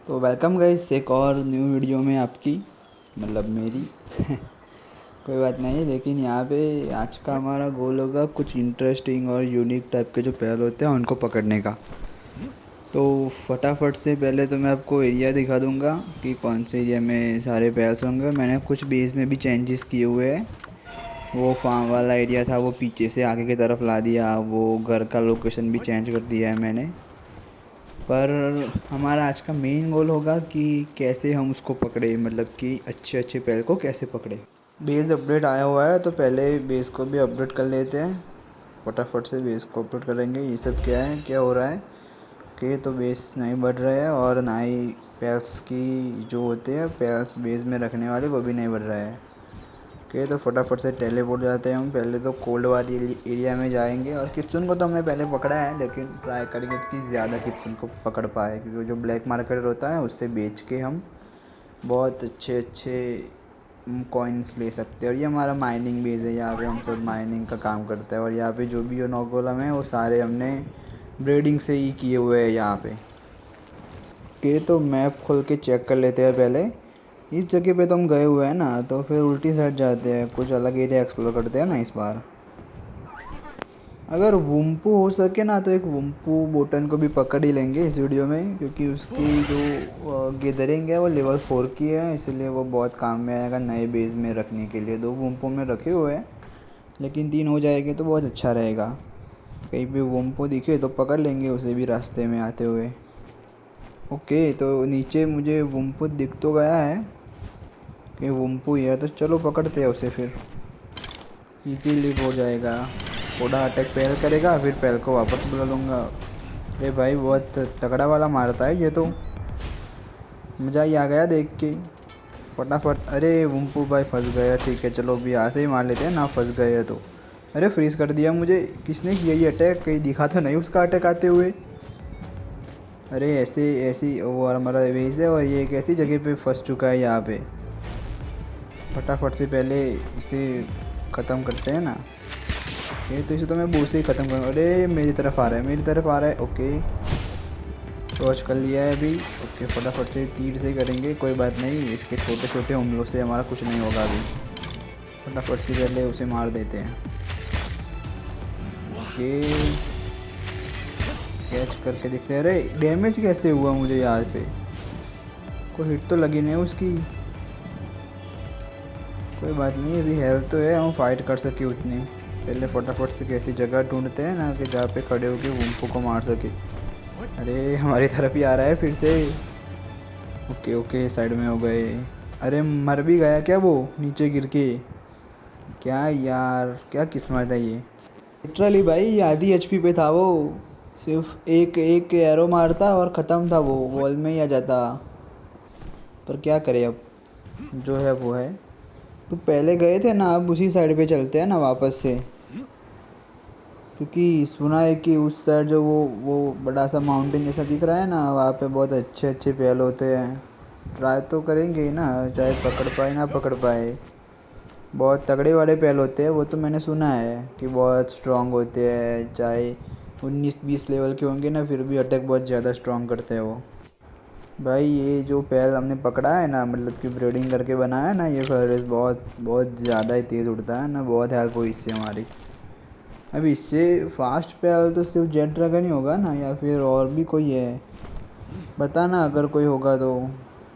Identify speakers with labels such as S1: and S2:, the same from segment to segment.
S1: तो welcome guys एक और न्यू वीडियो में आपकी मतलब मेरी कोई बात नहीं। लेकिन यहाँ पे आज का हमारा गोल होगा कुछ इंटरेस्टिंग और यूनिक टाइप के जो पेड़ होते हैं उनको पकड़ने का। तो फटाफट से पहले तो मैं आपको एरिया दिखा दूंगा कि कौन से एरिया में सारे पेल्स होंगे। मैंने कुछ बेस में भी चेंजेस किए हुए हैं। वो फार्म वाला एरिया था वो पीछे से आगे की तरफ ला दिया, वो घर का लोकेशन भी चेंज कर दिया है मैंने। पर हमारा आज का मेन गोल होगा कि कैसे हम उसको पकड़े, मतलब कि अच्छे अच्छे पेड़ को कैसे पकड़े। बेस अपडेट आया हुआ है तो पहले बेस को भी अपडेट कर लेते हैं। फटाफट से बेस को अपडेट करेंगे। ये सब क्या है, क्या हो रहा है कि तो बेस नहीं बढ़ रहा है और ना ही पेल्स की जो होते हैं पेल्स बेस में रखने वाले वो भी नहीं बढ़ रहा है। ओके, तो फटाफट से टेलीपोर्ट जाते हैं हम। पहले तो कोल्ड वाली एरिया में जाएंगे और किप्सन को तो हमने पहले पकड़ा है, लेकिन ट्राई करेंगे कि ज़्यादा किप्सन को पकड़ पाए, क्योंकि जो ब्लैक मार्केट होता है उससे बेच के हम बहुत अच्छे अच्छे कॉइन्स ले सकते हैं। और ये हमारा माइनिंग बेस है, यहाँ पे हम सब माइनिंग का काम करते हैं। और यहाँ पे जो भी नॉगोलम है वो सारे हमने ब्रीडिंग से ही किए हुए हैं यहाँ पे। ओके, तो मैप खोल के चेक कर लेते हैं पहले। इस जगह पे तो हम गए हुए हैं ना, तो फिर उल्टी साइड जाते हैं, कुछ अलग एरिया एक्सप्लोर करते हैं ना इस बार। अगर वुम्पू हो सके ना तो एक वुम्पू बोटन को भी पकड़ ही लेंगे इस वीडियो में, क्योंकि उसकी जो गैदरिंग है वो लेवल 4 की है, इसलिए वो बहुत काम में आएगा नए बेस में रखने के लिए। 2 वुम्पू में रखे हुए हैं, लेकिन 3 हो जाएंगे तो बहुत अच्छा रहेगा। कहीं पे वुम्पू दिखे तो पकड़ लेंगे उसे भी रास्ते में आते हुए। ओके, तो नीचे मुझे वुम्पू दिख तो गया है कि वुम्पू ही है, तो चलो पकड़ते हैं उसे। फिर इजीली हो जाएगा। थोड़ा अटैक पहल करेगा फिर पहल को वापस बुला लूँगा। अरे भाई बहुत तगड़ा वाला मारता है ये तो, मज़ा ही आ गया देख के। फटाफट, अरे वुम्पू भाई फंस गया। ठीक है चलो अभी यहाँ से ही मार लेते हैं ना, फंस गए तो। अरे फ्रीज़ कर दिया मुझे। किसने किया ये अटैक, कहीं दिखा तो नहीं उसका अटैक आते हुए। अरे ऐसे ऐसी वो हमारा बेस है और ये एक ऐसी जगह पे फंस चुका है यहाँ पे। फटाफट से पहले इसे ख़त्म करते हैं ना। ये तो इसे तो मैं बूट से ही ख़त्म करूँ। अरे मेरी तरफ आ रहा है, मेरी तरफ आ रहा है। ओके, टॉर्च कर लिया है अभी। ओके, फटाफट से तीर से करेंगे, कोई बात नहीं, इसके छोटे छोटे हमलों से हमारा कुछ नहीं होगा अभी। फटाफट से पहले उसे मार देते हैं। ओके, कैच करके दिखते हैं। अरे डैमेज कैसे हुआ मुझे यहाँ पे, कोई हिट तो लगी नहीं उसकी। कोई बात नहीं, अभी हेल्थ तो है, हम फाइट कर सके उतनी। पहले फटाफट से कैसी जगह ढूंढते हैं ना कि जहाँ पे खड़े होके वुम्पू को मार सके। अरे हमारी तरफ ही आ रहा है फिर से। ओके ओके, साइड में हो गए। अरे मर भी गया क्या वो नीचे गिर के? क्या यार, क्या किस्मत है ये। लिटरली भाई आधी एचपी पे था वो, सिर्फ एक एक एरो मारता और ख़त्म था, वो वॉल में ही आ जाता। पर क्या करे अब, जो है वो है। तो पहले गए थे ना, अब उसी साइड पे चलते हैं ना वापस से, क्योंकि सुना है कि उस साइड जो वो बड़ा सा माउंटेन जैसा दिख रहा है ना, वहाँ पे बहुत अच्छे अच्छे पेल होते हैं। ट्राई तो करेंगे ही ना, चाहे पकड़ पाए ना पकड़ पाए। बहुत तगड़े वाले पेल होते हैं वो, तो मैंने सुना है कि बहुत स्ट्रांग होते हैं, चाहे 19-20 लेवल के होंगे ना, फिर भी अटैक बहुत ज़्यादा स्ट्रांग करते हैं वो। भाई ये जो पेल हमने पकड़ा है ना, मतलब कि ब्रीडिंग करके बनाया है ना, ये फॉरेस बहुत बहुत ज़्यादा ही तेज़ उड़ता है ना, बहुत हेल्प हुई इससे हमारी। अब इससे फास्ट पेल तो सिर्फ जेट ड्रैगन ही होगा ना, या फिर और भी कोई है? बताना अगर कोई होगा तो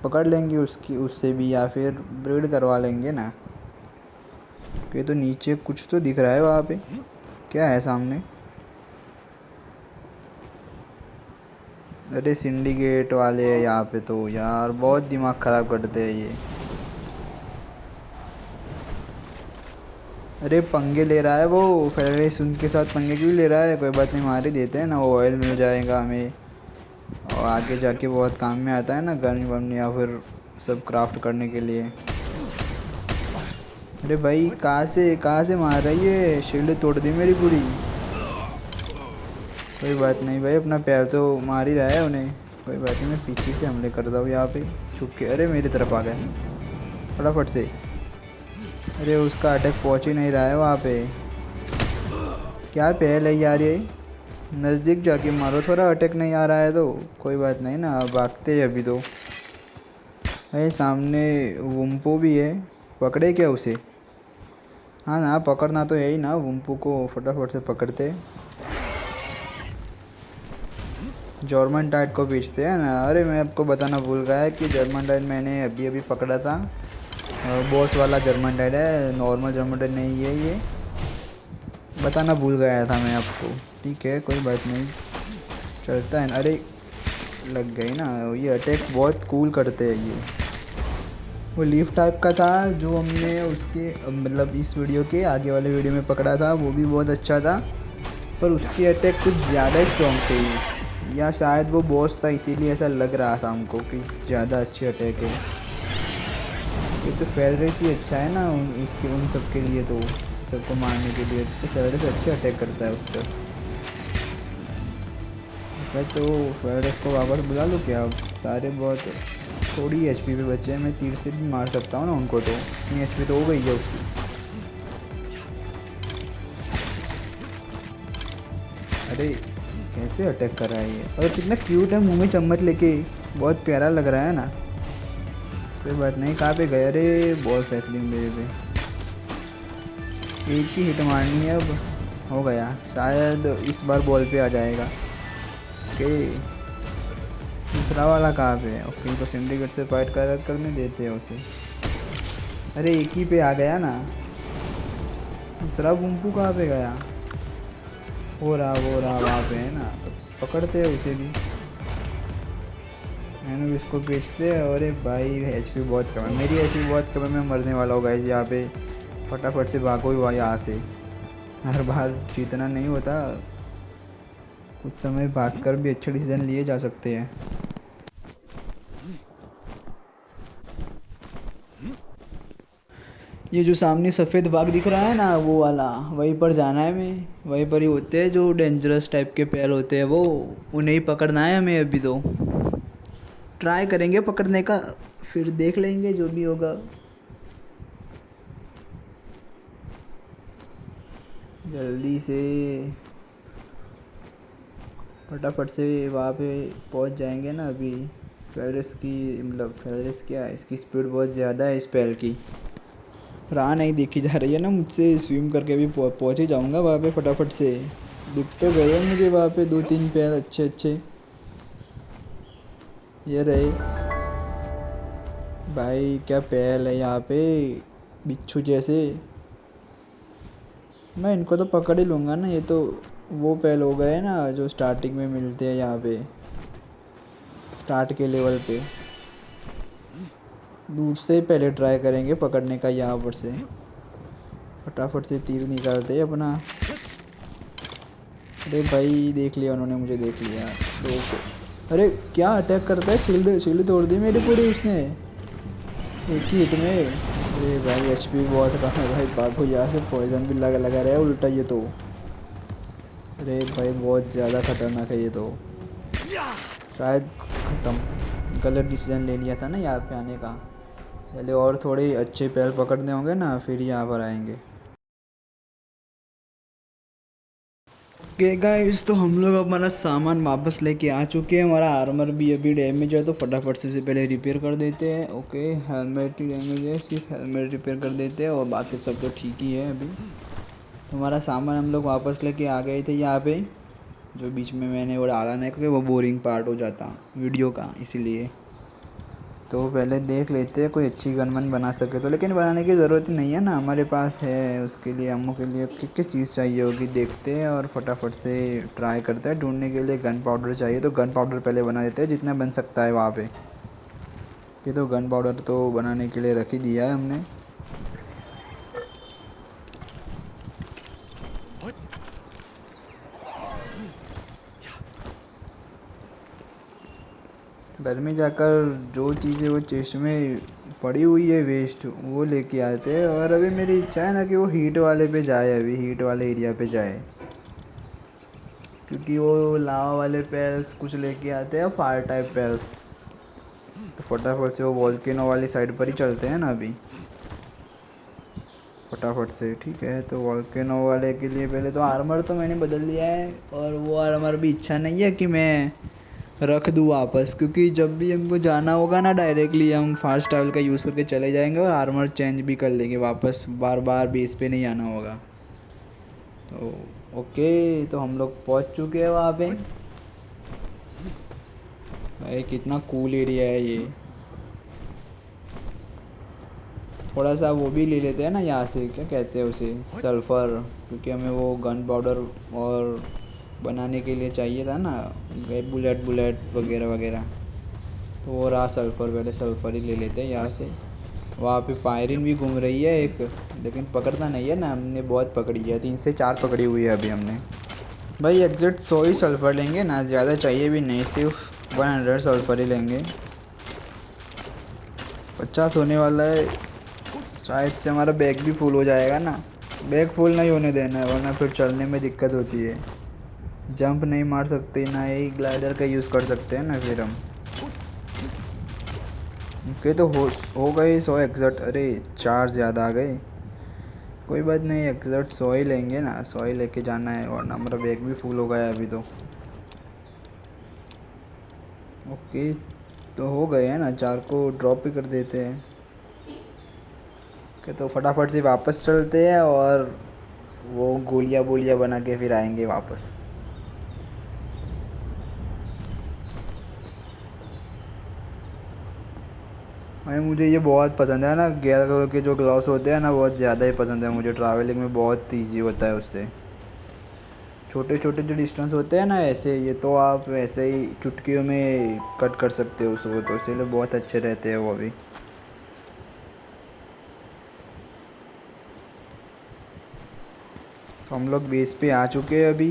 S1: पकड़ लेंगे उसकी उससे भी, या फिर ब्रीड करवा लेंगे ना। ये तो नीचे कुछ तो दिख रहा है वहाँ पे, क्या है सामने? अरे सिंडिकेट वाले हैं यहाँ पे तो यार, बहुत दिमाग ख़राब करते हैं ये। अरे पंगे ले रहा है वो, फेडरेशन उनके साथ पंगे क्यों ले रहा है? कोई बात नहीं, मार ही देते हैं ना, वो ऑयल मिल जाएगा हमें और आगे जाके बहुत काम में आता है ना, गन वन या फिर सब क्राफ्ट करने के लिए। अरे भाई कहाँ से मार रही है, शील्ड तोड़ दी मेरी पूरी। कोई बात नहीं भाई, अपना पैर तो मार ही रहा है उन्हें। कोई बात नहीं, मैं पीछे से हमले करता हूँ यहाँ पे छुप के। अरे मेरी तरफ आ गया फटाफट से। अरे उसका अटैक पहुँच ही नहीं रहा है वहाँ पे। क्या पहल है यार ये, नज़दीक जाके मारो थोड़ा, अटैक नहीं आ रहा है तो। कोई बात नहीं ना, भागते हैं अभी तो। है सामने वुम्पो भी है, पकड़े क्या उसे? हाँ ना, पकड़ना तो है ही ना, वुम्पो को फटाफट से पकड़ते। जर्मन टाइट को बेचते हैं ना। अरे मैं आपको बताना भूल गया कि जर्मन टाइट मैंने अभी अभी पकड़ा था। बॉस वाला जर्मन टाइट है, नॉर्मल जर्मन टाइट नहीं है ये, बताना भूल गया था मैं आपको। ठीक है कोई बात नहीं, चलता है। अरे लग गई ना, ये अटैक बहुत कूल करते हैं ये। वो लीफ टाइप का था जो हमने उसके मतलब इस वीडियो के आगे वाले वीडियो में पकड़ा था, वो भी बहुत अच्छा था, पर उसके अटैक कुछ ज़्यादा स्ट्रॉन्ग थे ये, या शायद वो बॉस था इसीलिए ऐसा लग रहा था हमको कि ज़्यादा अच्छे अटैक है। ये तो फेलरेस ही अच्छा है ना उसके उन सब के लिए, तो सबको मारने के लिए तो फेलरेस अच्छे अटैक करता है उस पर। मैं तो फेलरेस को वापस बुला लूँ क्या? अब सारे बहुत थोड़ी एचपी पे बचे हैं, मैं तीर से भी मार सकता हूँ ना उनको, तो इतनी एचपी तो हो गई है उसकी। अरे कैसे अटैक कर रहा है ये, और कितना क्यूट है, मुंह में चम्मच लेके, बहुत प्यारा लग रहा है ना। कोई बात नहीं, कहाँ पे गए? अरे बॉल फेंक दी मेरे पे, एक ही हिट मारनी है अब, हो गया शायद इस बार बॉल पे आ जाएगा। ओके, दूसरा वाला कहाँ पे है? ओके, तो सिंडिकेट से फाइट करने देते हैं उसे। अरे एक ही पे आ गया ना, दूसरा गुम्पू कहाँ पे गया? वो रहा वहाँ पे है ना, तो पकड़ते हैं उसे भी। मैंने भी इसको बेचते हैं। अरे भाई एचपी बहुत कम है, मेरी एचपी बहुत कम है, मैं मरने वाला होगा इस यहाँ पे। फटाफट से भागो ही यहाँ से, हर बार जीतना नहीं होता, कुछ समय भागकर भी अच्छे डिसीजन लिए जा सकते हैं। ये जो सामने सफ़ेद बाग दिख रहा है ना, वो वाला, वहीं पर जाना है हमें। वहीं पर ही होते हैं जो डेंजरस टाइप के पैर होते हैं, वो उन्हें ही पकड़ना है हमें। अभी तो ट्राई करेंगे पकड़ने का, फिर देख लेंगे जो भी होगा। जल्दी से फटाफट से वहाँ पे पहुँच जाएंगे ना अभी। फेलरिस की मतलब फेलरिस क्या है, इसकी स्पीड बहुत ज़्यादा है इस पैर की, राह नहीं देखी जा रही है ना मुझसे, स्विम करके भी पहुँच ही जाऊँगा वहाँ पे फटाफट से। दिख तो गए मुझे वहाँ पे दो तीन पैर अच्छे अच्छे, ये रहे। भाई क्या पैर है यहाँ पे, बिच्छू जैसे। मैं इनको तो पकड़ ही लूँगा ना, ये तो वो पैर हो गए ना जो स्टार्टिंग में मिलते हैं यहाँ पे, स्टार्ट के लेवल पे। दूर से पहले ट्राई करेंगे पकड़ने का, यहाँ पर से फटाफट से तीर निकालते हैं अपना। अरे भाई देख लिया उन्होंने, मुझे देख लिया दो को। अरे क्या अटैक करता है, शील्ड शील्ड तोड़ दी मेरी पूरी उसने एक ही हिट में। अरे भाई एचपी बहुत कम है भाई, भागो यहाँ से, पॉइजन भी लगा रहा है उल्टा ये तो। अरे भाई बहुत ज़्यादा खतरनाक है ये तो, शायद ख़त्म, गलत डिसीजन ले लिया था ना यहाँ पे आने का। पहले और थोड़े अच्छे पैर पकड़ने होंगे ना, फिर यहाँ पर आएंगे। ओके गाइस, तो हम लोग हमारा सामान वापस लेके आ चुके हैं। हमारा आर्मर भी अभी डैमेज है, तो फटाफट से उसे पहले रिपेयर कर देते हैं। ओके, हेलमेट ही डैमेज है, सिर्फ हेलमेट रिपेयर कर देते हैं, और बाकी सब तो ठीक ही है अभी। तो हमारा सामान हम लोग वापस लेके आ गए थे यहाँ पे, जो बीच में मैंने वो डाला नहीं क्योंकि वो बोरिंग पार्ट हो जाता वीडियो का, इसीलिए। तो पहले देख लेते हैं कोई अच्छी गन वन बना सके तो, लेकिन बनाने की ज़रूरत ही नहीं है ना, हमारे पास है। उसके लिए अम्मू के लिए किस किस चीज़ चाहिए होगी देखते हैं, और फटाफट से ट्राई करते हैं ढूंढने के लिए। गन पाउडर चाहिए तो गन पाउडर पहले बना देते हैं जितना बन सकता है वहाँ पे। ये तो गन पाउडर तो बनाने के लिए रख ही दिया है हमने। घर में जाकर जो चीज़ें वो चेस्ट में पड़ी हुई है वेस्ट, वो लेके आते हैं। और अभी मेरी इच्छा है ना कि वो हीट वाले पे जाए, अभी हीट वाले एरिया पे जाए, क्योंकि वो लावा वाले पेल्स कुछ लेके आते हैं, फायर टाइप पेल्स। तो फटाफट से वो वॉल्केनो वाली साइड पर ही चलते हैं ना अभी, फटाफट से। ठीक है, तो वॉल्केनो वाले के लिए पहले तो आर्मर तो मैंने बदल लिया है, और वो आर्मर भी इच्छा नहीं है कि मैं रख दूँ वापस, क्योंकि जब भी हमको जाना होगा ना डायरेक्टली हम फास्ट ट्रैवल का यूज़ करके चले जाएंगे और आर्मर चेंज भी कर लेंगे वापस, बार बार बेस पे नहीं आना होगा। तो ओके, तो हम लोग पहुंच चुके हैं वहाँ पे। भाई कितना कूल एरिया है ये। थोड़ा सा वो भी ले लेते हैं ना यहाँ से, क्या कहते हैं उसे, सल्फ़र, क्योंकि हमें वो गन पाउडर और बनाने के लिए चाहिए था ना, बुलेट बुलेट वगैरह वगैरह। तो वो रहा सल्फ़र, पहले सल्फ़र ही ले लेते हैं यहाँ से। वहाँ पे पायरिन भी घूम रही है एक, लेकिन पकड़ता नहीं है ना, हमने बहुत पकड़ी है, 3 से 4 पकड़ी हुई है अभी हमने। भाई एग्जैक्ट 100 ही सल्फ़र लेंगे ना, ज़्यादा चाहिए भी नहीं, सिर्फ 100 सल्फ़र ही लेंगे। 50 होने वाला है, शायद से हमारा बैग भी फुल हो जाएगा ना। बैग फुल नहीं होने देना है, वरना फिर चलने में दिक्कत होती है। जंप नहीं मार सकते ना, ही ग्लाइडर का यूज़ कर सकते हैं ना फिर हम। ओके, तो हो गए 100 एग्जैक्ट। अरे 4 ज़्यादा आ गए, कोई बात नहीं, एग्जैक्ट 100 ही लेंगे ना, 100 ही लेके जाना है, वरना हमारा बैग भी फुल हो गया है अभी तो। ओके, तो हो गए हैं ना, 4 को ड्रॉप भी कर देते हैं। ओके, तो फटाफट से वापस चलते हैं और वो गोलियाँ बोलियाँ बना के फिर आएंगे वापस। भाई मुझे ये बहुत पसंद है ना, 11 कलर के जो ग्लव्स होते हैं ना, बहुत ज़्यादा ही पसंद है मुझे, ट्रैवलिंग में बहुत ईजी होता है उससे। छोटे छोटे जो डिस्टेंस होते हैं ना ऐसे, ये तो आप वैसे ही चुटकियों में कट कर सकते हो उसको, तो इसलिए बहुत अच्छे रहते हैं वो भी। तो हम लोग बेस पे आ चुके हैं अभी,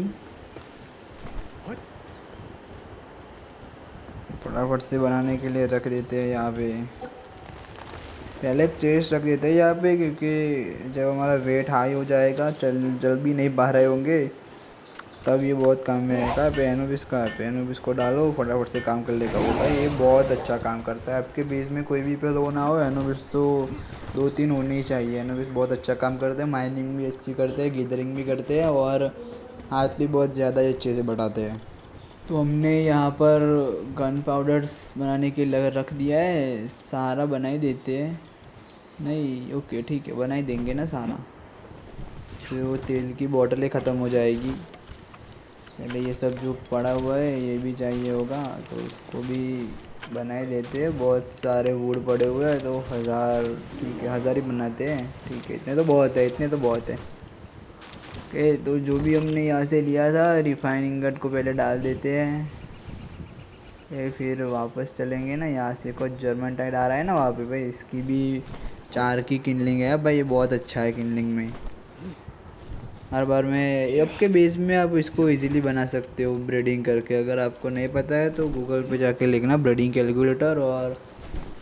S1: फटाफट से बनाने के लिए रख देते हैं यहाँ पे। पहले एक चेस्ट रख देते हैं यहाँ पे, क्योंकि जब हमारा वेट हाई हो जाएगा, चल जल भी नहीं पा रहे होंगे, तब ये बहुत काम में आएगा। पेनोबिस का, पेनोबिस को डालो, फटाफट से काम कर लेगा वो। भाई ये बहुत अच्छा काम करता है, आपके बेस में कोई भी पेल हो ना हो, एनोबिस तो 2-3 होने ही चाहिए। एनोबिस बहुत अच्छा काम करते हैं, माइनिंग भी अच्छी करते हैं, गैदरिंग भी करते हैं, और हाथ भी बहुत ज़्यादा अच्छे से बढ़ाते हैं। तो हमने यहाँ पर गन पाउडर्स बनाने के लिए रख दिया है, सारा बना ही देते हैं। नहीं, ओके ठीक है, बना ही देंगे ना सारा, फिर वो तेल की बोतलें ख़त्म हो जाएगी। पहले ये सब जो पड़ा हुआ है ये भी चाहिए होगा, तो इसको भी बना ही देते हैं। बहुत सारे वुड पड़े हुए हैं, तो 1000, ठीक है 1000 ही बनाते हैं, ठीक है, इतने तो बहुत है, इतने तो बहुत है। ओके, तो जो भी हमने यहाँ से लिया था, रिफाइनिंग गट को पहले डाल देते हैं। ये फिर वापस चलेंगे ना, यहाँ से कुछ जर्मन टाइड आ रहा है ना वहाँ पे, भाई इसकी भी 4 की किनलिंग है भाई, ये बहुत अच्छा है किनलिंग में। हर बार में आपके बेस में आप इसको इजीली बना सकते हो ब्रीडिंग करके। अगर आपको नहीं पता है तो गूगल पे जाके लिखना ब्रीडिंग कैलकुलेटर, और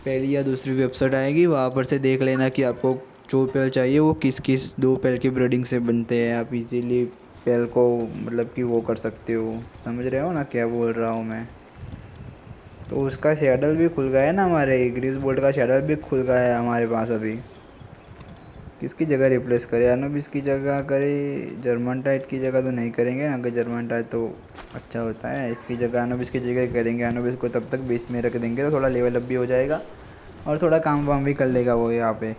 S1: पहली या दूसरी वेबसाइट आएगी, वहाँ पर से देख लेना कि आपको जो पेल चाहिए वो किस किस 2 पेल की ब्रीडिंग से बनते हैं। आप इजीली पेल को मतलब कि वो कर सकते हो, समझ रहे हो ना क्या बोल रहा हूँ मैं। तो उसका शैडल भी खुल गया है ना, हमारे ग्रीस बोल्ट का शैडल भी खुल गया है हमारे पास अभी। किसकी जगह रिप्लेस करें, एनोबिस की जगह करें, जर्मन टाइट की जगह तो नहीं करेंगे ना, अगर जर्मन टाइट तो अच्छा होता है, इसकी जगह एनोबिस की जगह करेंगे। एनोबिस को तब तक बेस में रख देंगे, तो थोड़ा लेवल अप भी हो जाएगा और थोड़ा काम वाम भी कर लेगा वो यहाँ पे।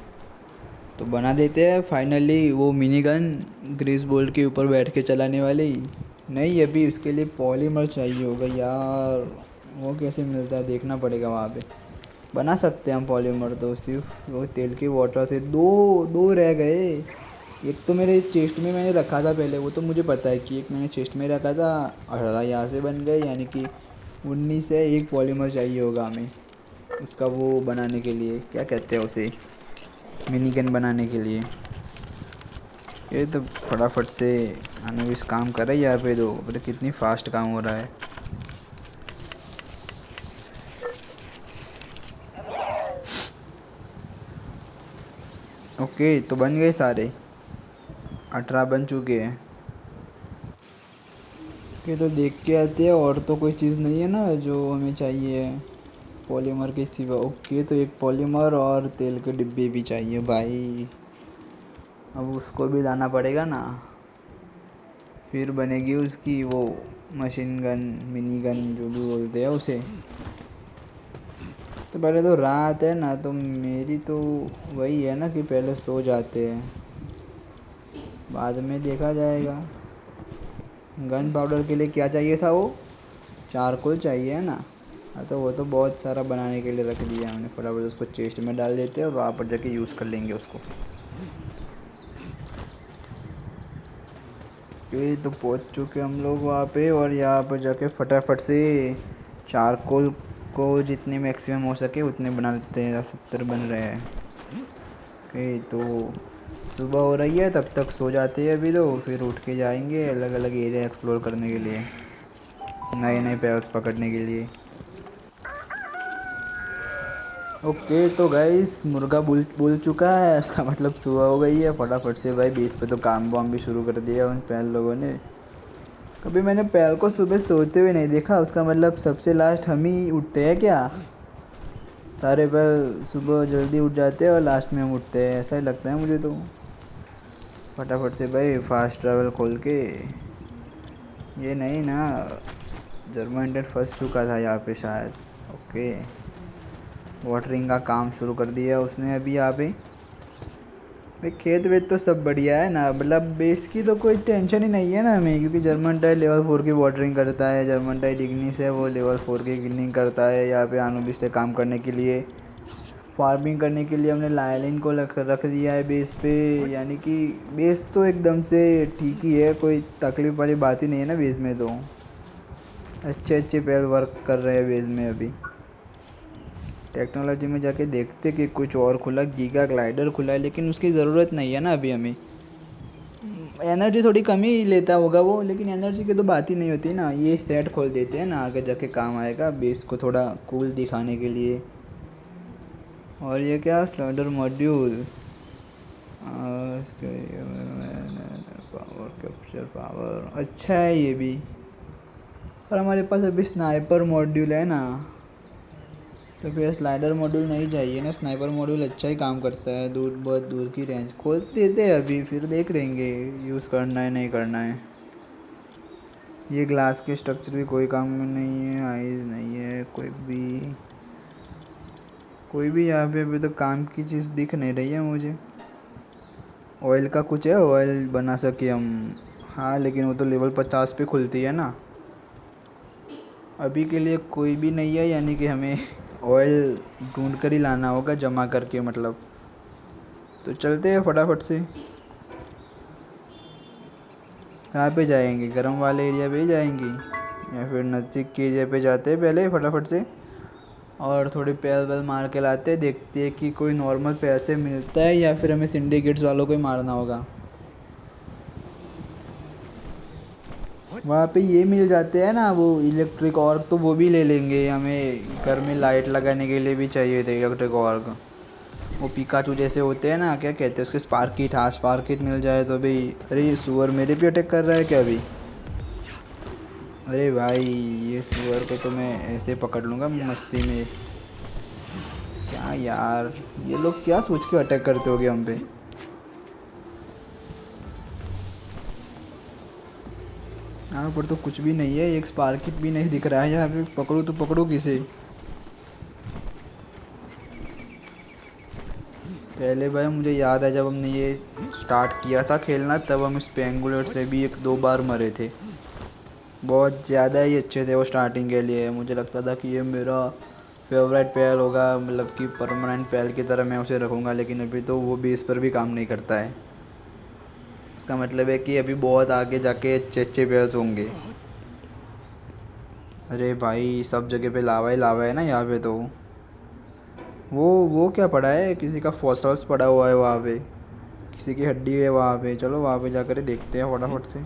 S1: तो बना देते हैं फाइनली वो मिनी गन, ग्रीस बोल्ट के ऊपर बैठ के चलाने वाली। नहीं, अभी उसके लिए पॉलीमर चाहिए होगा यार, वो कैसे मिलता है देखना पड़ेगा वहाँ पे। बना सकते हैं हम पॉलीमर, तो सिर्फ वो तेल की बॉटल से दो दो रह गए। एक तो मेरे चेस्ट में मैंने रखा था पहले, वो तो मुझे पता है कि एक मैंने चेस्ट में रखा था, 18 यहाँ से बन गए, यानी कि 19 है। एक पॉलीमर चाहिए होगा हमें उसका वो बनाने के लिए, क्या कहते हैं उसे, मिनी गन बनाने के लिए। ये तो फटाफट से अनुविस काम कर रही है यहाँ पे, दो अरे कितनी फास्ट काम हो रहा है। ओके, तो बन गए सारे, 18 बन चुके हैं। ओके, तो देख के आते हैं, और तो कोई चीज़ नहीं है ना जो हमें चाहिए पॉलीमर के सिवा। ओके, तो एक पॉलीमर और तेल के डिब्बे भी चाहिए भाई, अब उसको भी लाना पड़ेगा ना। फिर बनेगी उसकी वो मशीन गन, मिनी गन जो भी बोलते हैं उसे। तो पहले तो रात है ना, तो मेरी तो वही है ना कि पहले सो जाते हैं, बाद में देखा जाएगा। गन पाउडर के लिए क्या चाहिए था वो? चारकोल चाहिए है ना। हाँ तो वो तो बहुत सारा बनाने के लिए रख दिया हमने, फटाफट उसको चेस्ट में डाल देते हैं और वहाँ पर जाके यूज़ कर लेंगे उसको। ये तो पहुँच चुके हम लोग वहाँ पे, और यहाँ पर जाके फटाफट से चारकोल को जितने मैक्सिमम हो सके उतने बना लेते हैं। 70 बन रहे हैं। ओके, तो सुबह हो रही है, तब तक सो जाते हैं अभी तो, फिर उठ के जाएंगे अलग अलग एरिया एक्सप्लोर करने के लिए, नए नए पेल्स पकड़ने के लिए। ओके तो गाइस, मुर्गा बोल बोल चुका है, उसका मतलब सुबह हो गई है। फटाफट से भाई बेस पे तो काम वाम भी शुरू कर दिया उन पैल लोगों ने। कभी मैंने पैल को सुबह सोते हुए नहीं देखा, उसका मतलब सबसे लास्ट हम ही उठते हैं क्या? सारे पैल सुबह जल्दी उठ जाते हैं और लास्ट में हम उठते हैं, ऐसा ही लगता है मुझे तो। फटाफट से भाई फास्ट ट्रैवल खोल के, ये नहीं ना, जर्मन डेट फंस चुका था यहाँ पे शायद। ओके, वाटरिंग का काम शुरू कर दिया उसने अभी यहाँ पे। भाई खेत वेत तो सब बढ़िया है ना, मतलब बेस की तो कोई टेंशन ही नहीं है ना हमें, क्योंकि जर्मन टाइल लेवल 4 की वाटरिंग करता है। जर्मन टाइल इग्निस है, वो लेवल 4 की इग्निंग करता है। यहाँ पे आनुबिस से काम करने के लिए, फार्मिंग करने के लिए हमने लायलिन को रख दिया है बेस पे। यानी कि बेस तो एकदम से ठीक ही है, कोई तकलीफ वाली बात ही नहीं है ना बेस में। तो अच्छे अच्छे पैर वर्क कर रहे हैं बेस में अभी। टेक्नोलॉजी में जाके देखते कि कुछ और खुला, गीगा ग्लाइडर खुला है, लेकिन उसकी ज़रूरत नहीं है ना अभी हमें। एनर्जी थोड़ी कम ही लेता होगा वो, लेकिन एनर्जी की तो बात ही नहीं होती ना। ये सेट खोल देते हैं ना, आगे जाके काम आएगा बेस को थोड़ा कूल दिखाने के लिए। और ये क्या, slider module, power capture power, अच्छा है ये भी। पर हमारे पास अभी स्नाइपर मॉड्यूल है ना, तो फिर स्लाइडर मॉड्यूल नहीं चाहिए ना। स्नाइपर मॉड्यूल अच्छा ही काम करता है, दूर बहुत दूर की रेंज खोल देते हैं अभी, फिर देख लेंगे यूज़ करना है नहीं करना है। ये ग्लास के स्ट्रक्चर भी कोई काम में नहीं है, आइज नहीं है कोई भी यहाँ पे अभी तो काम की चीज़ दिख नहीं रही है मुझे। ऑयल का कुछ है, ऑयल बना सके हम। हाँ लेकिन वो तो लेवल 50 पे खुलती है ना। अभी के लिए कोई भी नहीं है, यानी कि हमें ऑयल ढूंढ कर ही लाना होगा, जमा करके मतलब। तो चलते हैं फटाफट से। कहाँ पे जाएंगे, गर्म वाले एरिया पे ही जाएंगे या फिर नज़दीक के एरिया पे जाते हैं पहले फटाफट से, और थोड़ी पैल वैल मार के लाते हैं। देखते हैं कि कोई नॉर्मल पैल से मिलता है या फिर हमें सिंडिकेट्स वालों को ही मारना होगा। वहाँ पे ये मिल जाते हैं ना वो इलेक्ट्रिक ऑर्ग, तो वो भी ले लेंगे। हमें घर में लाइट लगाने के लिए भी चाहिए थे इलेक्ट्रिक ऑर्ग। वो पिकाचू जैसे होते हैं ना, क्या कहते हैं उसके, स्पार्किट। हाँ स्पार्किट मिल जाए तो भाई। अरे ये सुअर मेरे पे अटैक कर रहा है क्या अभी? अरे भाई ये सुअर को तो मैं ऐसे पकड़ लूँगा मस्ती में। क्या यार, ये लोग क्या सोच के अटैक करते होगे हम पे? यहाँ पर तो कुछ भी नहीं है, एक स्पार्किट भी नहीं दिख रहा है यहाँ पे। पकड़ू तो पकड़ू किसे? पहले भाई मुझे याद है जब हमने ये स्टार्ट किया था खेलना, तब हम इस पेंगुलेट से भी 1-2 बार मरे थे। बहुत ज़्यादा ही अच्छे थे वो स्टार्टिंग के लिए। मुझे लगता था कि ये मेरा फेवरेट पैल होगा, मतलब कि परमानेंट पैल की तरह मैं उसे रखूँगा। लेकिन अभी तो वो भी इस पर भी काम नहीं करता है। इसका मतलब है कि अभी बहुत आगे जाके अच्छे अच्छे पैल्स होंगे। अरे भाई सब जगह पे लावा ही लावा है ना यहाँ पे तो। वो क्या पड़ा है, किसी का फॉसल्स पड़ा हुआ है वहाँ पे, किसी की हड्डी है वहाँ पे। चलो वहाँ पे जाकर देखते हैं फटाफट से।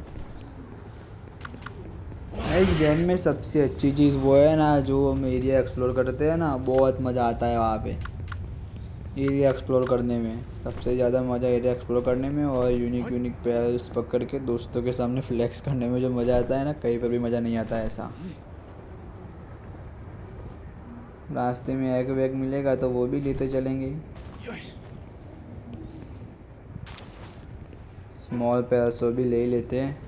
S1: इस गेम में सबसे अच्छी चीज़ वो है ना, जो हम एरिया एक्सप्लोर करते हैं ना, बहुत मज़ा आता है वहाँ पे एरिया एक्सप्लोर करने में। सबसे ज़्यादा मज़ा एरिया एक्सप्लोर करने में, और यूनिक यूनिक पैल्स पकड़ के दोस्तों के सामने फ्लैक्स करने में जो मज़ा आता है ना, कहीं पर भी मज़ा नहीं आता ऐसा। रास्ते में एग वैग मिलेगा तो वो भी लेते चलेंगे। स्मॉल पैल्स वो भी ले ही लेते हैं।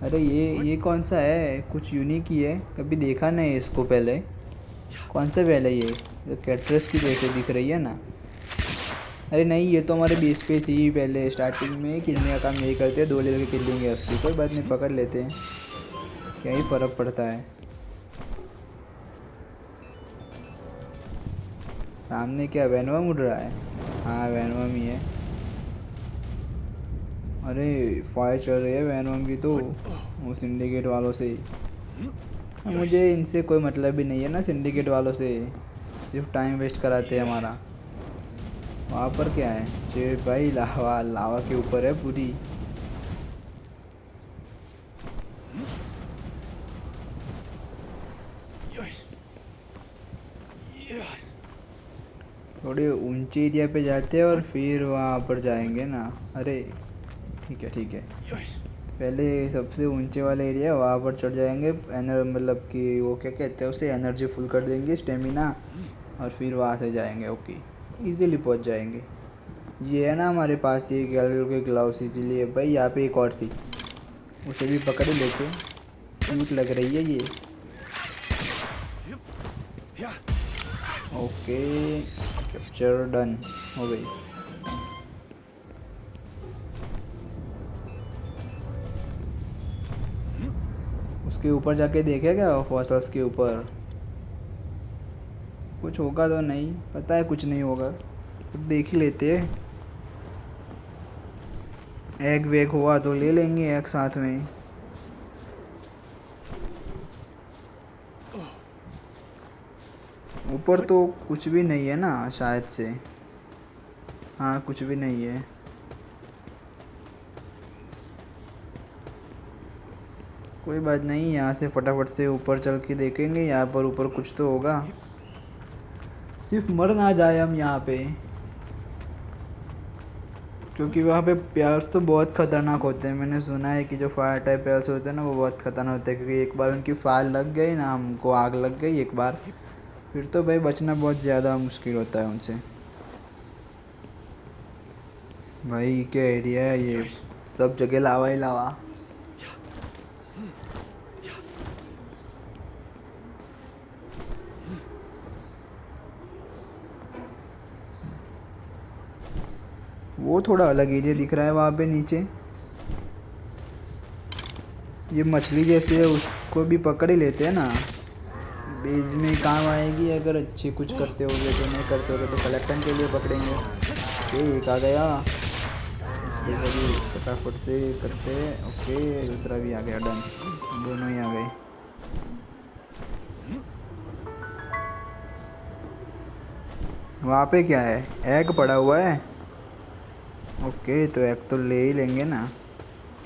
S1: अरे ये कौन सा है? कुछ यूनिक ही है, कभी देखा नहीं इसको पहले। कौन सा पहले ये कैट्रस की जैसे दिख रही है ना? अरे नहीं, ये तो हमारे बेस पे थी पहले स्टार्टिंग में। किलने का काम यही करते हैं, 2 लेवल की किलिंग है उसकी। कोई बात नहीं, पकड़ लेते हैं, क्या ही फ़र्क पड़ता है। सामने क्या वैनवम उड़ रहा है? हाँ वैनवम ही है। अरे फायर चल रही है वैनवम की तो, वो सिंडिकेट वालों से। मुझे इनसे कोई मतलब भी नहीं है ना, सिंडिकेट वालों से। सिर्फ टाइम वेस्ट कराते हैं हमारा। वहाँ पर क्या है? चे भाई लावा लावा के ऊपर है पूरी। थोड़े ऊंचे एरिया पे जाते हैं और फिर वहाँ पर जाएंगे ना। अरे ठीक है ठीक है, पहले सबसे ऊंचे वाले एरिया है वहाँ पर चढ़ जाएंगे। मतलब कि वो क्या कहते हैं उसे, एनर्जी फुल कर देंगे, स्टेमिना, और फिर वहाँ से जाएंगे। ओके, इजीली पहुँच जाएंगे। ये है ना हमारे पास ये गैलरी के ग्लव्स, इसीलिए भाई। यहाँ पे एक और थी, उसे भी पकड़ ही लेते। क्यूट लग रही है ये। ओके, कैप्चर डन हो गई। उसके ऊपर जाके देखे क्या फॉसल्स के ऊपर? कुछ होगा तो नहीं पता है, कुछ नहीं होगा, अब देख ही लेते हैं। एग वेग हुआ तो ले लेंगे एग साथ में। ऊपर तो कुछ भी नहीं है ना शायद से। हाँ कुछ भी नहीं है। कोई बात नहीं, यहाँ से फटाफट से ऊपर चल के देखेंगे। यहाँ पर ऊपर कुछ तो होगा, सिर्फ मर ना जाए हम यहाँ पे। क्योंकि वहाँ पे प्यार्स तो बहुत ख़तरनाक होते हैं। मैंने सुना है कि जो फायर टाइप प्यार्स होते हैं ना, वो बहुत ख़तरनाक होते हैं। क्योंकि एक बार उनकी फायर लग गई ना, हमको आग लग गई एक बार, फिर तो भाई बचना बहुत ज़्यादा मुश्किल होता है उनसे। भाई क्या एरिया है ये, सब जगह लावा ही लावा। वो थोड़ा अलग एरिया दिख रहा है वहाँ पे नीचे। ये मछली जैसी है, उसको भी पकड़ ही लेते हैं ना, बेच में काम आएगी अगर अच्छे कुछ करते होगे तो। नहीं करते होगे तो कलेक्शन के लिए पकड़ेंगे। ओके एक आ गया, दूसरे को भी फटाफट से करते हैं। ओके दूसरा भी आ गया, डन, दोनों ही आ गए। वहाँ पे क्या है? एग पड़ा हुआ है। ओके तो एग तो ले ही लेंगे ना,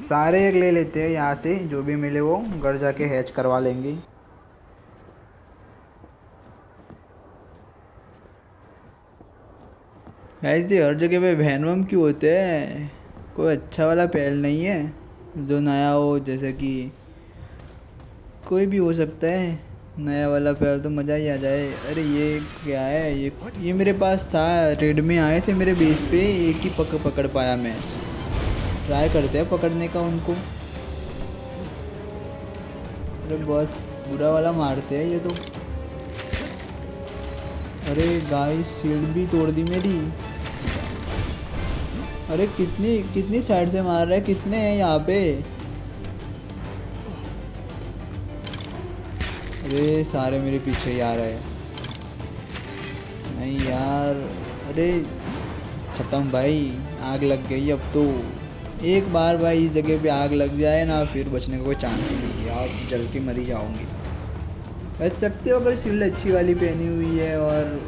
S1: सारे एग ले लेते हैं यहाँ से, जो भी मिले वो घर जाके हैच करवा लेंगे। ऐसे हर जगह पे वैनम क्यों होते हैं? कोई अच्छा वाला पैल नहीं है जो नया हो? जैसे कि कोई भी हो सकता है नया वाला पैल, तो मज़ा ही आ जाए। अरे ये क्या है? ये मेरे पास था, रेड में आए थे मेरे बेस पे, एक ही पकड़ पाया मैं। ट्राई करते हैं पकड़ने का उनको। अरे बहुत बुरा वाला मारते हैं ये तो। अरे गाइस शील्ड भी तोड़ दी मेरी। अरे कितनी कितनी साइड से मार रहा है, कितने हैं यहाँ पे? अरे सारे मेरे पीछे ही आ रहे हैं। नहीं यार, अरे ख़त्म भाई, आग लग गई अब तो। एक बार भाई इस जगह पे आग लग जाए ना, फिर बचने का कोई चांस ही नहीं है, आप जल के मर ही जाओगे। बच सकते हो अगर शील्ड अच्छी वाली पहनी हुई है और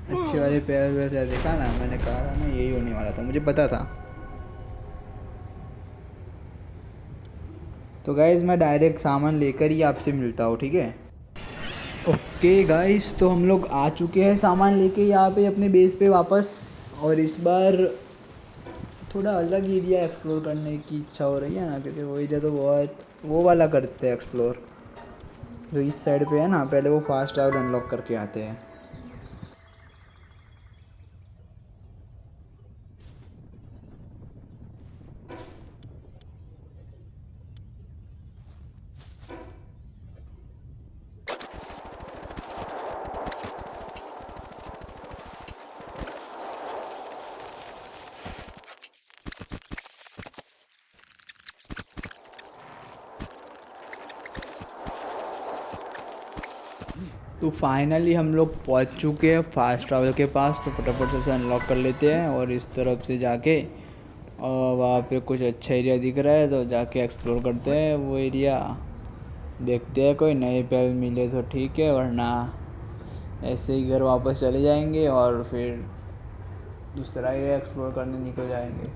S1: अच्छे वाले पैर वैसे। देखा ना, मैंने कहा था ना यही होने वाला था, मुझे पता था। तो गाइज़ मैं डायरेक्ट सामान लेकर ही आपसे मिलता हूँ, ठीक है? ओके गाइस, तो हम लोग आ चुके हैं सामान लेके यहाँ पे अपने बेस पे वापस। और इस बार थोड़ा अलग एरिया एक्सप्लोर करने की इच्छा हो रही है ना, क्योंकि वो एरिया तो बहुत वो वाला करते हैं एक्सप्लोर, जो इस साइड पे है ना। पहले वो फास्ट ट्रैवल अनलॉक करके आते हैं। तो फाइनली हम लोग पहुंच चुके हैं फास्ट ट्रैवल के पास। तो फटाफट से उसे अनलॉक कर लेते हैं और इस तरफ से जाके और वहाँ पे कुछ अच्छा एरिया दिख रहा है तो जाके एक्सप्लोर करते हैं वो एरिया। देखते हैं कोई नए पेड़ मिले तो ठीक है, वरना ऐसे ही घर वापस चले जाएंगे और फिर दूसरा एरिया एक्सप्लोर करने निकल जाएंगे।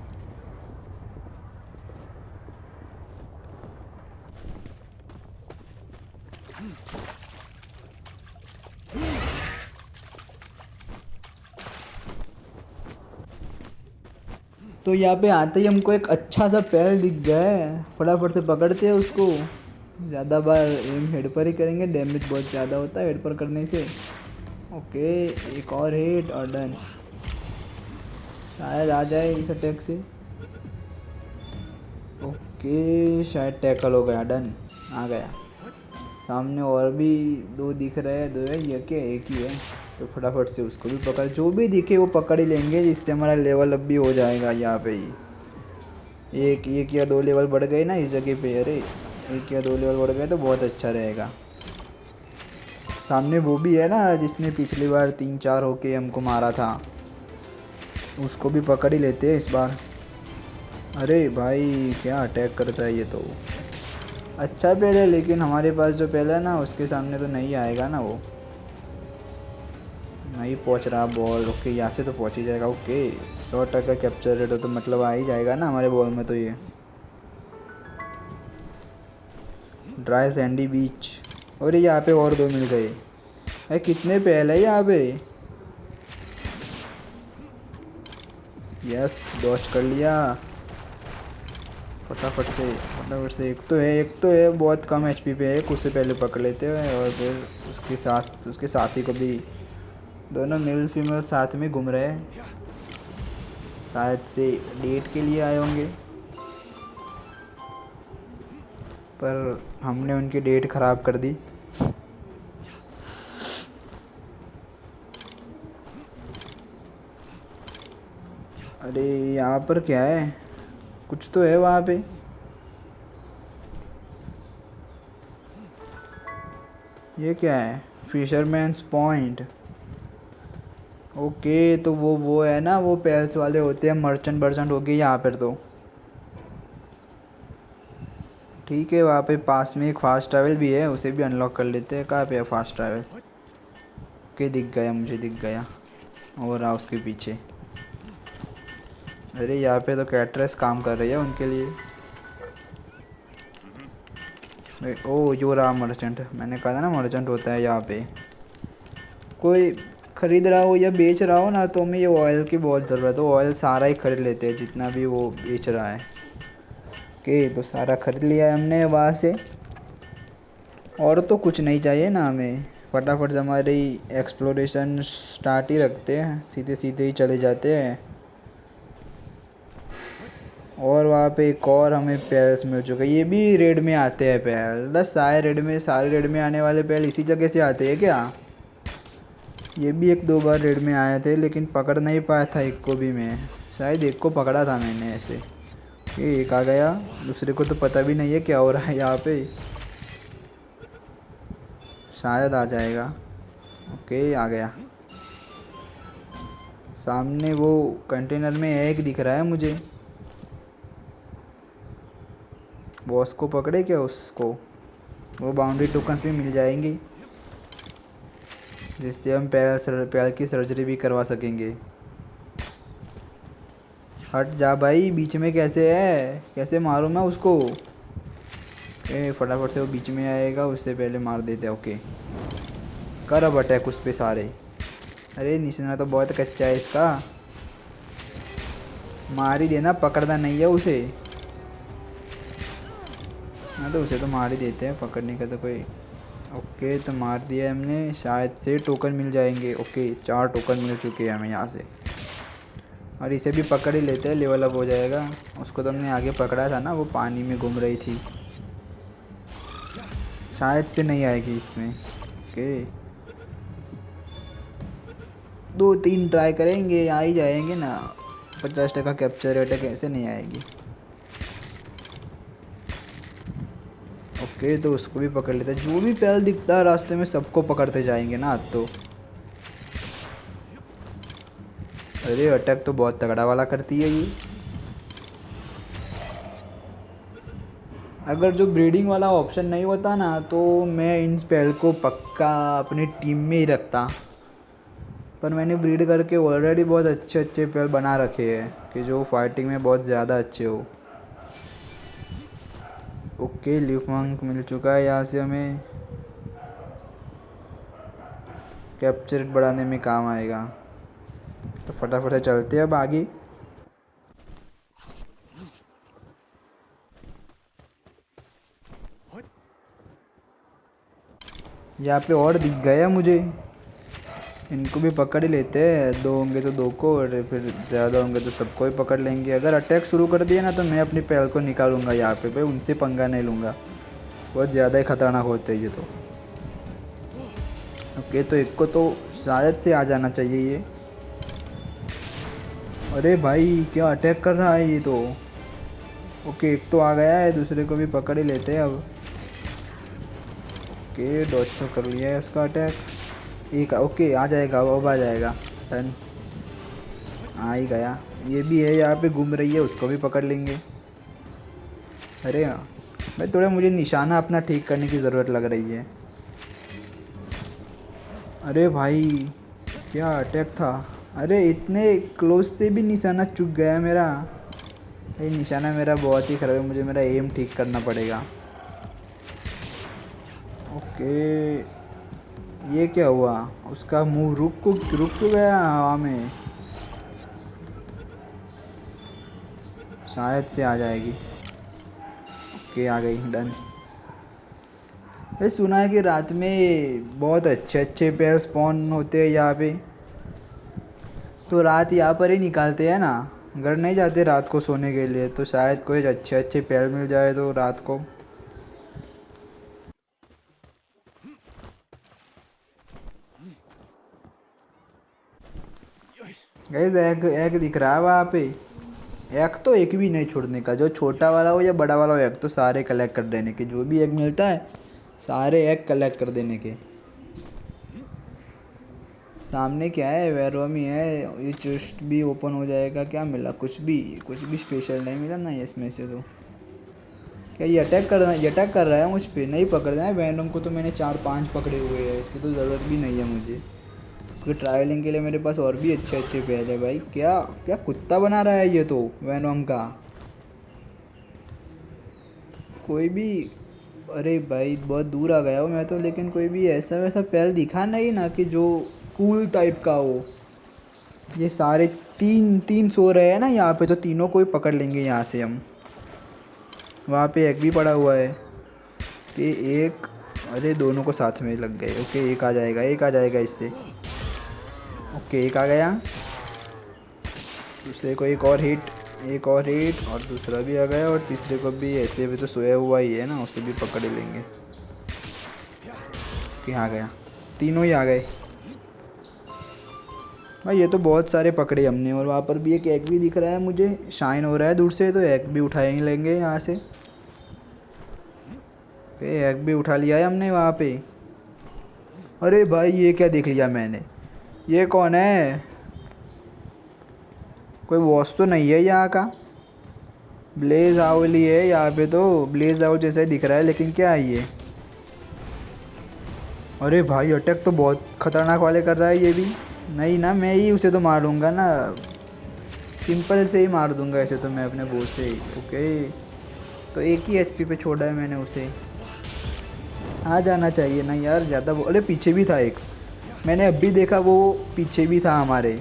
S1: तो यहाँ पे आते ही हमको एक अच्छा सा पेड़ दिख गया है, फटाफट से पकड़ते हैं उसको। ज़्यादा बार एम हेड पर ही करेंगे, डैमेज बहुत ज़्यादा होता है हेड पर करने से। ओके, एक और हिट और डन। शायद आ जाए इस अटैक से। ओके, शायद टैकल हो गया, डन, आ गया। सामने और भी दो दिख रहे हैं, दो है ये क्या, एक ही है। तो फटाफट से उसको भी पकड़, जो भी दिखे वो पकड़ ही लेंगे, जिससे हमारा लेवल अप भी हो जाएगा। यहाँ पे ही एक एक या दो लेवल बढ़ गए ना इस जगह पे, अरे एक या दो लेवल बढ़ गए तो बहुत अच्छा रहेगा। सामने वो भी है ना जिसने पिछली बार 3-4 होके हमको मारा था, उसको भी पकड़ ही लेते हैं इस बार। अरे भाई क्या अटैक करता है ये तो। अच्छा पहले, लेकिन हमारे पास जो पहले है ना उसके सामने तो नहीं आएगा ना, वो नहीं पहुंच रहा बॉल। ओके, यहाँ से तो पहुंच ही जाएगा। ओके, 100% कैप्चर रेट हो तो मतलब आ ही जाएगा ना हमारे बॉल में। तो ये ड्राई सैंडी बीच, और यहाँ पे और दो मिल गए। अरे कितने पहले है यहाँ पे। यस, डॉच कर लिया फटाफट से फटाफट से। एक तो है बहुत कम एचपी पे है, एक उससे पहले पकड़ लेते हैं और फिर उसके साथी को भी। दोनों मेल फीमेल साथ में घूम रहे हैं, शायद से डेट के लिए आए होंगे, पर हमने उनकी डेट ख़राब कर दी। अरे यहाँ पर क्या है, कुछ तो है वहाँ पे। ये क्या है, फिशरमैन्स पॉइंट। ओके, तो वो है ना, वो पैल्स वाले होते हैं, मर्चेंट वर्चेंट हो गए यहाँ पर। तो ठीक है, वहाँ पे पास में एक फास्ट ट्रैवल भी है, उसे भी अनलॉक कर लेते हैं। कहाँ पे है फास्ट ट्रैवल। ओके, दिख गया, मुझे दिख गया, और रहा उसके पीछे। अरे यहाँ पे तो कैटरेस काम कर रही है उनके लिए। ओ, जो रहा मर्चेंट, मैंने कहा था ना मर्चेंट होता है यहाँ पे। कोई ख़रीद रहा हो या बेच रहा हो ना, तो हमें ये ऑयल की बहुत ज़रूरत है। ऑयल सारा ही खरीद लेते हैं जितना भी वो बेच रहा है। ओके, तो सारा खरीद लिया है हमने वहाँ से, और तो कुछ नहीं चाहिए ना हमें। फटाफट से हमारी एक्सप्लोरेशन स्टार्ट ही रखते हैं, सीधे सीधे ही चले जाते हैं। और वहाँ पे एक और हमें पैल्स मिल चुका है, ये भी रेड में आते हैं पैल। बस सारे रेड में आने वाले पैल इसी जगह से आते हैं क्या। ये भी 1-2 बार रेड में आए थे, लेकिन पकड़ नहीं पाया था एक को भी मैं। शायद एक को पकड़ा था मैंने ऐसे। ये एक आ गया, दूसरे को तो पता भी नहीं है क्या हो रहा है यहाँ पे। शायद आ जाएगा। ओके, आ गया। सामने वो कंटेनर में एक दिख रहा है मुझे, बॉस को पकड़े क्या उसको। वो बाउंड्री टोकन्स भी मिल जाएंगी, जिससे हम पैर की सर्जरी भी करवा सकेंगे। हट जा भाई, बीच में कैसे है, कैसे मारूं मैं उसको। फटाफट से वो बीच में आएगा, उससे पहले मार देते हैं। ओके, कर अब अटैक उस पे सारे। अरे निशाना तो बहुत कच्चा है इसका, मार ही देना, पकड़ना नहीं है उसे। हाँ, तो उसे तो मार ही देते हैं, पकड़ने का तो कोई। ओके, तो मार दिया हमने, शायद से टोकन मिल जाएंगे। ओके, 4 टोकन मिल चुके हैं हमें यहाँ से, और इसे भी पकड़ ही लेते हैं, लेवल अप हो जाएगा। उसको तो हमने आगे पकड़ा था ना, वो पानी में घूम रही थी, शायद से नहीं आएगी इसमें। ओके, 2-3 ट्राई करेंगे, आ ही जाएंगे ना। 50% कैप्चर रेट है, कैसे नहीं आएगी। ओके, तो उसको भी पकड़ लेते हैं। जो भी पैल दिखता है रास्ते में सबको पकड़ते जाएंगे ना आज तो। अरे अटैक तो बहुत तगड़ा वाला करती है ये। अगर जो ब्रीडिंग वाला ऑप्शन नहीं होता ना तो मैं इन पैल को पक्का अपनी टीम में ही रखता। पर मैंने ब्रीड करके ऑलरेडी बहुत अच्छे अच्छे पैल बना रखे हैं कि जो फाइटिंग में बहुत ज़्यादा अच्छे हो। ओके, लीफ मंक मिल चुका है। यहाँ से हमें कैप्चर रेट बढ़ाने में काम आएगा। तो फटाफट से चलते हैं अब आगे। यहाँ पे और दिख गया मुझे। इनको भी पकड़ ही लेते हैं। दो होंगे तो दो को, और फिर ज़्यादा होंगे तो सबको ही पकड़ लेंगे। अगर अटैक शुरू कर दिया ना तो मैं अपनी पैल को निकालूंगा यहाँ पे भाई। उनसे पंगा नहीं लूँगा, बहुत ज़्यादा ही खतरनाक होते हैं ये तो। ओके, तो एक को तो शायद से आ जाना चाहिए ये। अरे भाई क्या अटैक कर रहा है ये तो। ओके, एक तो आ गया है, दूसरे को भी पकड़ ही लेते हैं अब। ओके, डॉज तो कर लिया है उसका अटैक। एक ओके आ जाएगा, अब आ जाएगा। डन, आ ही गया। ये भी है यहाँ पे घूम रही है, उसको भी पकड़ लेंगे। अरे हाँ भाई, थोड़ा मुझे निशाना अपना ठीक करने की ज़रूरत लग रही है। अरे भाई क्या अटैक था। अरे इतने क्लोज से भी निशाना चूक गया मेरा। ये निशाना मेरा बहुत ही ख़राब है, मुझे मेरा एम ठीक करना पड़ेगा। ओके, ये क्या हुआ। उसका मुंह रुक क्यों गया हवा में। शायद से आ जाएगी। ओके, आ गई। डन। ये सुना है कि रात में बहुत अच्छे अच्छे पेयर स्पॉन होते हैं यहाँ पे। तो रात यहाँ पर ही निकालते हैं ना। घर नहीं जाते रात को सोने के लिए, तो शायद कोई अच्छे अच्छे पेयर मिल जाए तो रात को। गाइस एग एग दिख रहा है वहाँ पे। एग तो एक भी नहीं छोड़ने का, जो छोटा वाला हो या बड़ा वाला हो, एग तो सारे कलेक्ट कर देने के। जो भी एग मिलता है सारे एग कलेक्ट कर देने के। सामने क्या है, वेरोमी है। ये चेस्ट भी ओपन हो जाएगा। क्या मिला, कुछ भी स्पेशल नहीं मिला ना इसमें से तो। क्या ये अटैक कर रहा है मुझ पे। नहीं पकड़ना है वैनम को, तो मैंने 4-5 पकड़े हुए हैं। इसकी तो ज़रूरत भी नहीं है मुझे, क्योंकि ट्रायलिंग के लिए मेरे पास और भी अच्छे अच्छे पेयर है भाई। क्या क्या कुत्ता बना रहा है ये तो वैनम का कोई भी। अरे भाई बहुत दूर आ गया हूँ मैं तो, लेकिन कोई भी ऐसा वैसा पेयर दिखा नहीं ना कि जो कूल टाइप का हो। ये सारे तीन तीन सो रहे हैं ना यहाँ पे, तो तीनों को ही पकड़ लेंगे यहाँ से हम। वहाँ पे एक भी पड़ा हुआ है कि एक। अरे दोनों को साथ में लग गए। ओके, एक आ जाएगा इससे। ओके, एक आ गया। दूसरे को एक और हिट और दूसरा भी आ गया। और तीसरे को भी ऐसे भी तो सोया हुआ ही है ना, उसे भी पकड़ ही लेंगे। कि आ गया, तीनों ही आ गए भाई। ये तो बहुत सारे पकड़े हमने। और वहाँ पर भी एक एग भी दिख रहा है मुझे, शाइन हो रहा है दूर से, तो एग भी उठा ही लेंगे यहाँ से। एग भी उठा लिया है हमने वहाँ पे। अरे भाई ये क्या देख लिया मैंने। ये कौन है, कोई बॉस तो नहीं है यहाँ का। ब्लेज आउल ही है यहाँ पे तो। ब्लेज आउल जैसा ही दिख रहा है, लेकिन क्या है ये। अरे भाई अटैक तो बहुत खतरनाक वाले कर रहा है ये भी। नहीं ना, मैं ही उसे तो मारूंगा ना, सिंपल से ही मार दूंगा ऐसे तो मैं अपने बॉस से ही। ओके, तो एक ही एचपी पे छोड़ा है मैंने उसे। आ जाना चाहिए ना यार ज़्यादा। अरे पीछे भी था एक, मैंने अभी देखा, वो पीछे भी था हमारे।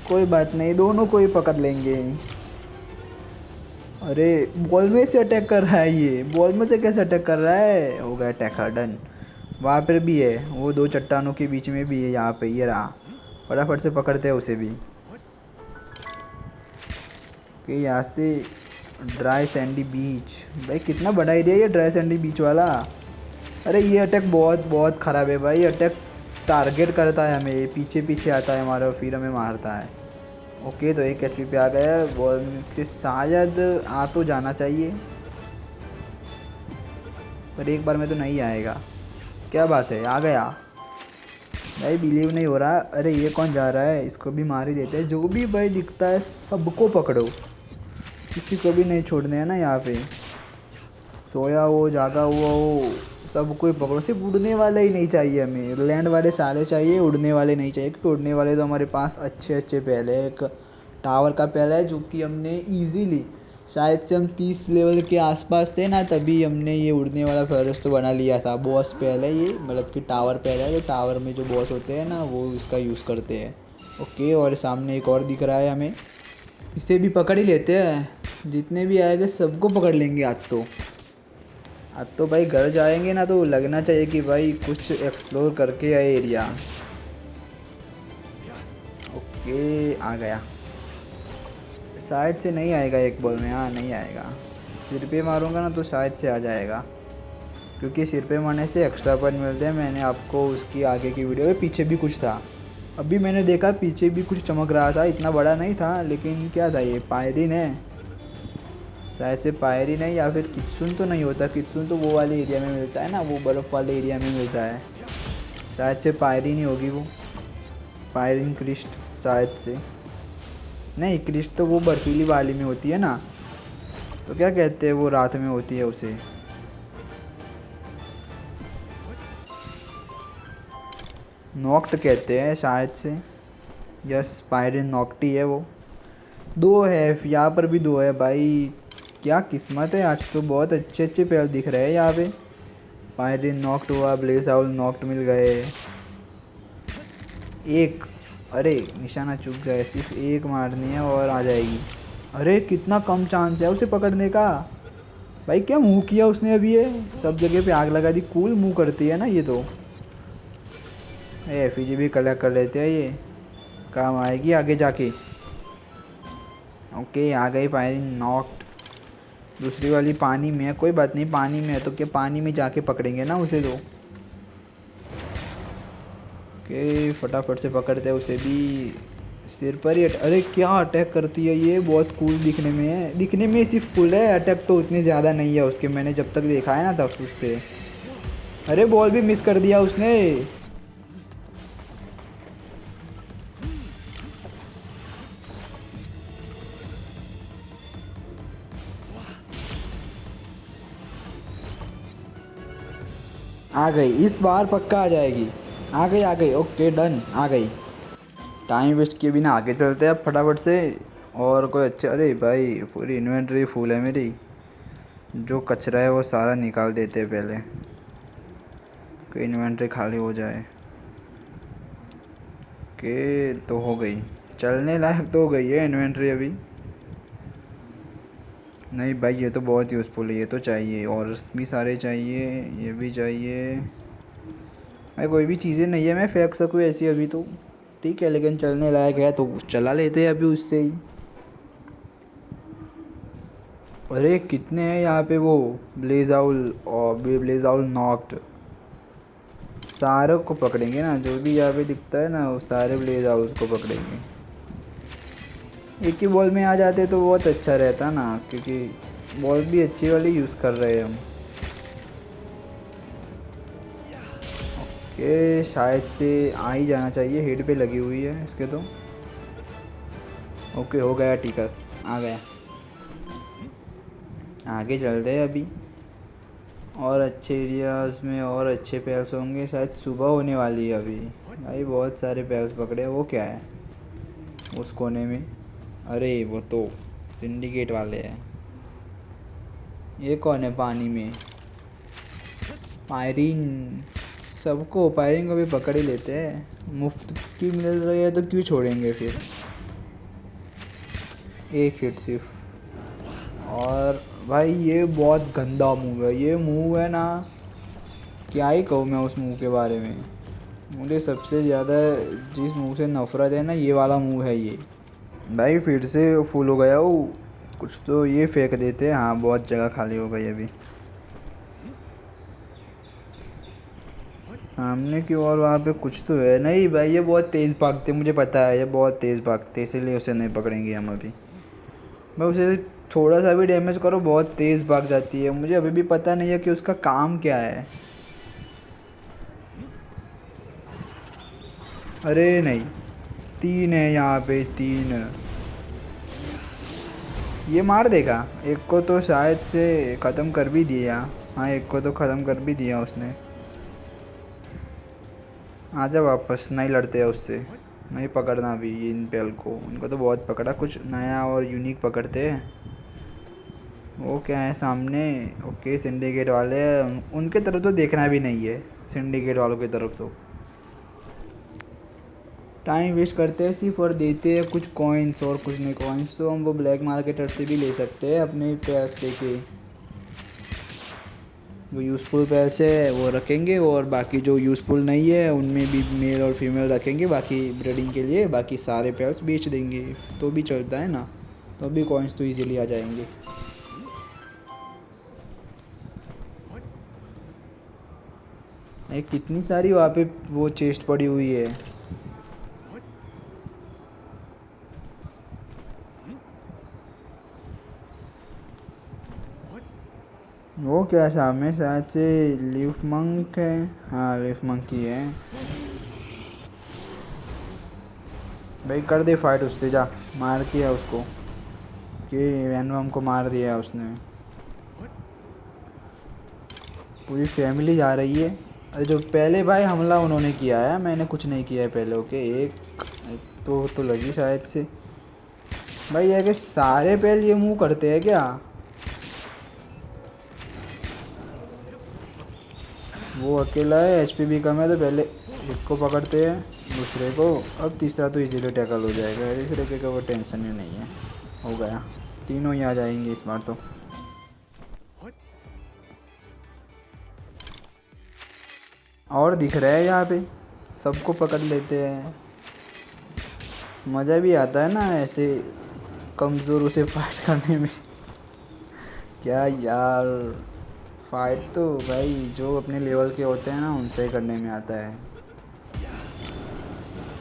S1: कोई बात नहीं, दोनों को ही पकड़ लेंगे। अरे बॉल में से अटैक कर रहा है ये। बॉल में से कैसे अटैक कर रहा है। हो गया अटैक, डन। वहाँ पर भी है, वो दो चट्टानों के बीच में भी है यहाँ पे। ये रहा, फटाफट से पकड़ते हैं उसे भी। कि यहाँ से ड्राई सैंडी बीच। भाई कितना बड़ा एरिया ये ड्राई सैंडी बीच वाला। अरे ये अटैक बहुत बहुत ख़राब है भाई। अटैक टारगेट करता है हमें, पीछे पीछे आता है हमारा, फिर हमें मारता है। ओके, तो एक एचपी पे आ गया। बॉल से शायद आ तो जाना चाहिए। पर एक बार में तो नहीं आएगा। क्या बात है, आ गया भाई, बिलीव नहीं हो रहा। अरे ये कौन जा रहा है, इसको भी मार ही देते हैं। जो भी भाई दिखता है सबको पकड़ो, किसी को भी नहीं छोड़ने हैं ना यहाँ पे। सोया हो, जागा हुआ हो, सबको ही पकड़ो। सिर्फ उड़ने वाला ही नहीं चाहिए हमें, लैंड वाले सारे चाहिए, उड़ने वाले नहीं चाहिए। क्योंकि उड़ने वाले तो हमारे पास अच्छे अच्छे पहले एक टावर का पहला है, जो कि हमने इजीली शायद से हम 30 लेवल के आसपास थे ना, तभी हमने ये उड़ने वाला फॉरेस्ट तो बना लिया था। बॉस पहले ये मतलब कि टावर पहला है, जो टावर में जो बॉस होते हैं ना वो इसका यूज़ करते हैं। ओके, और सामने एक और दिख रहा है हमें, इसे भी पकड़ ही लेते हैं। जितने भी आएंगे सबको पकड़ लेंगे आज तो भाई घर जाएंगे ना तो लगना चाहिए कि भाई कुछ एक्सप्लोर करके आए एरिया। ओके, आ गया। शायद से नहीं आएगा एक बॉल में, हाँ नहीं आएगा। सिर पे मारूंगा ना तो शायद से आ जाएगा, क्योंकि सिर पे मारने से एक्स्ट्रा पॉइंट मिलते हैं। मैंने आपको उसकी आगे की वीडियो में पीछे भी कुछ था, अभी मैंने देखा पीछे भी कुछ चमक रहा था, इतना बड़ा नहीं था लेकिन क्या था ये, पायरिन है शायद से। पायरिन है या फिर कित्सुन तो नहीं होता, कित्सुन तो वो वाले एरिया में मिलता है ना, वो बर्फ़ वाले एरिया में मिलता है। शायद से पायरिन ही होगी वो, पायरिन क्रिस्ट शायद से। नहीं, क्रिस्ट तो वो बर्फीली वाली में होती है ना, तो क्या कहते हैं वो रात में होती है उसे। नॉक्ट कहते हैं शायद से। यस, पायरिन नॉक्टी है वो। दो है यहाँ पर भी, दो है भाई। क्या किस्मत है, आज तो बहुत अच्छे अच्छे पेड़ दिख रहे हैं यहाँ पे। पायरिन नॉक्ट हुआ, ब्लेज़ाउल नॉक्ट मिल गए। एक, अरे निशाना चूक गए, सिर्फ एक मारनी है और आ जाएगी। अरे कितना कम चांस है उसे पकड़ने का। भाई क्या मुंह किया उसने अभी, ये सब जगह पे आग लगा दी। कूल मुंह करती है ना ये तो। एफीजी भी कलेक्ट कर लेते हैं, ये काम आएगी आगे जाके। ओके, आ गई पायरिन नॉक्ट। दूसरी वाली पानी में है, कोई बात नहीं, पानी में है तो क्या पानी में जाके पकड़ेंगे ना उसे तो। ओके, फटाफट से पकड़ते हैं उसे भी। सिर पर ही अरे क्या अटैक करती है ये, बहुत कूल दिखने में है। दिखने में सिर्फ कूल है, अटैक तो उतनी ज़्यादा नहीं है उसके, मैंने जब तक देखा है ना तब उससे। अरे बॉल भी मिस कर दिया उसने। आ गई, इस बार पक्का आ जाएगी। आ गई आ गई, ओके डन, आ गई। टाइम वेस्ट किए बिना आगे चलते हैं अब फटाफट से। और कोई अच्छे, अरे भाई पूरी इन्वेंटरी फुल है मेरी। जो कचरा है वो सारा निकाल देते हैं पहले, कि इन्वेंटरी खाली हो जाए। के तो हो गई, चलने लायक तो हो गई है इन्वेंटरी अभी। नहीं भाई ये तो बहुत यूज़फुल है, ये तो चाहिए और भी सारे चाहिए, ये भी चाहिए। भाई कोई भी चीज़ें नहीं है मैं फेंक सकूँ ऐसी अभी तो, ठीक है, लेकिन चलने लायक है तो चला लेते हैं अभी उससे ही। अरे कितने हैं यहाँ पे वो, ब्लेज़ाउल और ब्लेज़ाउल नॉक्ड, सारों को पकड़ेंगे ना। जो भी यहाँ पे दिखता है ना वो सारे ब्लेज़ाउल्स को पकड़ेंगे। एक ही बॉल में आ जाते तो बहुत अच्छा रहता ना, क्योंकि बॉल भी अच्छी वाली यूज़ कर रहे हैं हम। ओके, शायद से आ ही जाना चाहिए, हेड पे लगी हुई है इसके तो। ओके हो गया, ठीक है, आ गया। आगे चलते हैं अभी, और अच्छे एरियाज़ में और अच्छे पैल्स होंगे। शायद सुबह होने वाली है अभी। भाई बहुत सारे पैल्स पकड़े। वो क्या है उस कोने में, अरे वो तो सिंडिकेट वाले हैं। ये कौन है पानी में, पायरिन। सबको पायरिन को भी पकड़ ही लेते हैं, मुफ्त की मिल रही है तो क्यों छोड़ेंगे फिर। एक हिट सिर्फ। और भाई ये बहुत गंदा मुंह है, ये मुंह है ना, क्या ही कहूँ मैं उस मुंह के बारे में। मुझे सबसे ज़्यादा जिस मुंह से नफ़रत है ना, ये वाला मुंह है ये। भाई फिर से फुल हो गया वो, कुछ तो ये फेंक देते हैं। हाँ बहुत जगह खाली हो गई अभी। सामने की ओर वहाँ पे कुछ तो है। नहीं भाई ये बहुत तेज़ भागते, मुझे पता है ये बहुत तेज़ भागते, इसीलिए उसे नहीं पकड़ेंगे हम अभी। भाई उसे थोड़ा सा भी डैमेज करो बहुत तेज़ भाग जाती है। मुझे अभी भी पता नहीं है कि उसका काम क्या है। अरे नहीं, 3 है यहाँ पे, 3। ये मार देगा। एक को तो शायद से ख़त्म कर भी दिया। हाँ, एक को तो ख़त्म कर भी दिया उसने। आजा वापस, नहीं लड़ते हैं उससे। नहीं पकड़ना अभी इन पेल को, उनको तो बहुत पकड़ा, कुछ नया और यूनिक पकड़ते हैं। वो क्या है सामने। ओके, सिंडिकेट वाले हैं, उनके तरफ तो देखना भी नहीं है। सिंडिकेट वालों की तरफ तो टाइम वेस्ट करते हैं सिर्फ, और देते हैं कुछ कॉइन्स और कुछ नहीं। कॉइन्स तो हम वो ब्लैक मार्केटर से भी ले सकते हैं अपने पैस देके। वो यूज़फुल पैसे है वो रखेंगे, और बाकी जो यूज़फुल नहीं है उनमें भी मेल और फीमेल रखेंगे बाकी ब्रीडिंग के लिए। बाकी सारे पेल्स बेच देंगे तो भी चलता है ना। तो भी कॉइन्स तो इजीली आ जाएंगे। कितनी सारी वहाँ पे वो चेस्ट पड़ी हुई है। वो क्या सामने शायद से लीफ मंक है। हाँ, लीफ मंकी है। भाई कर दे फाइट उससे, जा मार किया उसको। कि वैनवम को मार दिया उसने। पूरी फैमिली जा रही है। अरे जो पहले भाई हमला उन्होंने किया है, मैंने कुछ नहीं किया है पहले। ओके, एक तो लगी शायद से। भाई ये कि सारे पहले ये मुंह करते हैं क्या। वो अकेला है, एचपी भी कम है, तो पहले एक को पकड़ते हैं, दूसरे को। अब तीसरा तो इजीली टैकल हो जाएगा, तीसरे के कोई टेंशन ही नहीं है। हो गया, तीनों ही आ जाएंगे इस बार तो। और दिख रहा है यहाँ पे, सबको पकड़ लेते हैं। मज़ा भी आता है ना ऐसे कमज़ोरों से फाइट करने में। क्या यार, फाइट तो भाई जो अपने लेवल के होते हैं ना उनसे करने में आता है,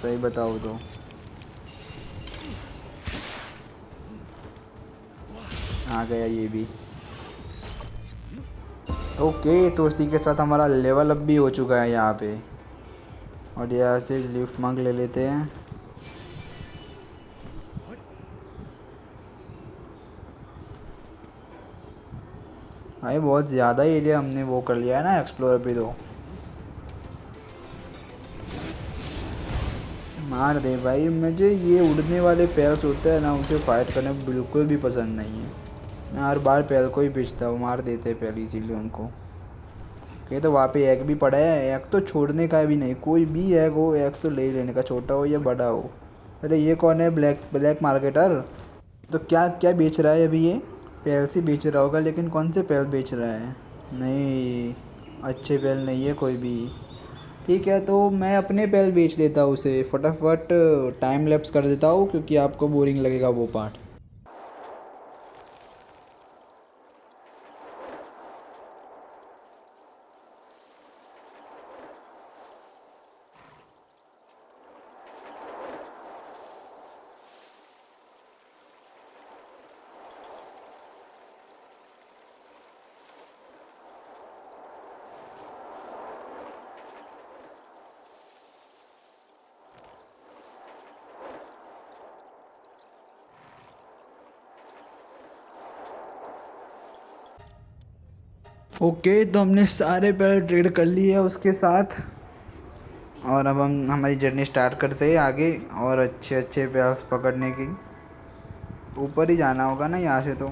S1: सही बताओ तो। आ गया ये भी। ओके, तो इसी के साथ हमारा लेवल अप भी हो चुका है यहाँ पे। और यहाँ से लिफ्ट मांग ले लेते हैं। भाई बहुत ज़्यादा एरिया हमने वो कर लिया है ना एक्सप्लोर पे तो। मार दे भाई। मुझे ये उड़ने वाले पैल्स होते हैं ना, उनसे फाइट करना बिल्कुल भी पसंद नहीं है। मैं हर बार पैल को ही बेचता हूँ, मार देते हैं पैल इसीलिए उनको। ओके, तो वहाँ पे एग भी पड़ा है। एग तो छोड़ने का भी नहीं, कोई भी एग हो एग तो ले ही लेने का, छोटा हो या बड़ा हो। अरे ये कौन है, ब्लैक ब्लैक मार्केटर। तो क्या क्या बेच रहा है अभी ये। पैल से बेच रहा होगा, लेकिन कौन से पैल बेच रहा है। नहीं, अच्छे पैल नहीं है कोई भी। ठीक है, तो मैं अपने पैल बेच देता हूँ उसे फटाफट। टाइम लैप्स कर देता हूँ क्योंकि आपको बोरिंग लगेगा वो पार्ट। ओके, तो हमने सारे पैल ट्रेड कर लिए है उसके साथ। और अब हम हमारी जर्नी स्टार्ट करते हैं आगे, और अच्छे अच्छे प्यास पकड़ने की। ऊपर ही जाना होगा ना यहाँ से तो,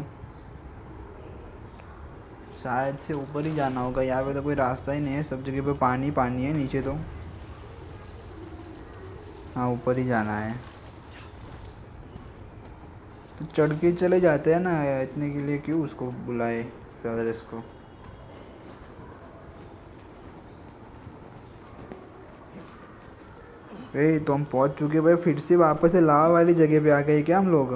S1: शायद से ऊपर ही जाना होगा। यहाँ पे तो कोई रास्ता ही नहीं है, सब जगह पे पानी पानी है नीचे तो। हाँ, ऊपर ही जाना है। तो चढ़ के चले जाते हैं ना, इतने के लिए क्यों उसको बुलाए फेवरेस को। तो हम पहुँच चुके भाई, फिर से वापस से लावा वाली जगह पे आ गए क्या हम लोग।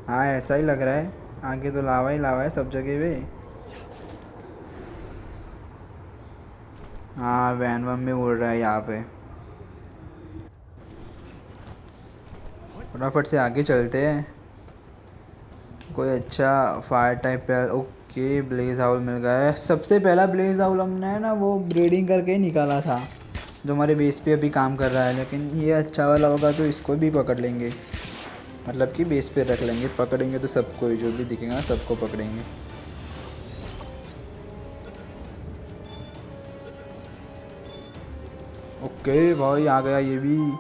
S1: हाँ, ऐसा ही लग रहा है। आगे तो लावा ही लावा है सब जगह पे। हाँ, वैन वैन में उड़ रहा है यहाँ पे। और फटाफट से आगे चलते हैं। कोई अच्छा फायर टाइप पे। ओके, ब्लेज आउल मिल गया है। सबसे पहला ब्लेज आउल हमने है ना वो ब्रीडिंग करके ही निकाला था, जो हमारे बेस पे अभी काम कर रहा है। लेकिन ये अच्छा वाला होगा तो इसको भी पकड़ लेंगे, मतलब कि बेस पे रख लेंगे। पकड़ेंगे तो सबको ही, जो भी दिखेगा सबको पकड़ेंगे। ओके भाई, आ गया ये भी।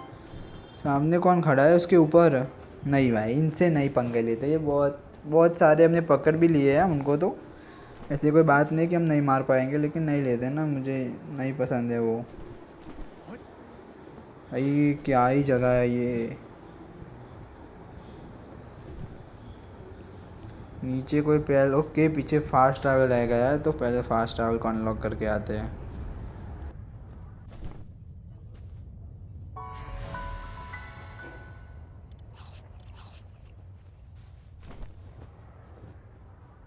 S1: सामने कौन खड़ा है उसके ऊपर? नहीं भाई, इनसे नहीं पंगे लेते। ये बहुत बहुत सारे हमने पकड़ भी लिए हैं उनको, तो ऐसी कोई बात नहीं कि हम नहीं मार पाएंगे, लेकिन नहीं लेते ना, मुझे नहीं पसंद है वो। भाई क्या ही जगह है ये। नीचे कोई पैर। ओके, पीछे फास्ट ट्रैवल रह गया है, तो पहले फास्ट ट्रैवल को अनलॉक करके आते हैं।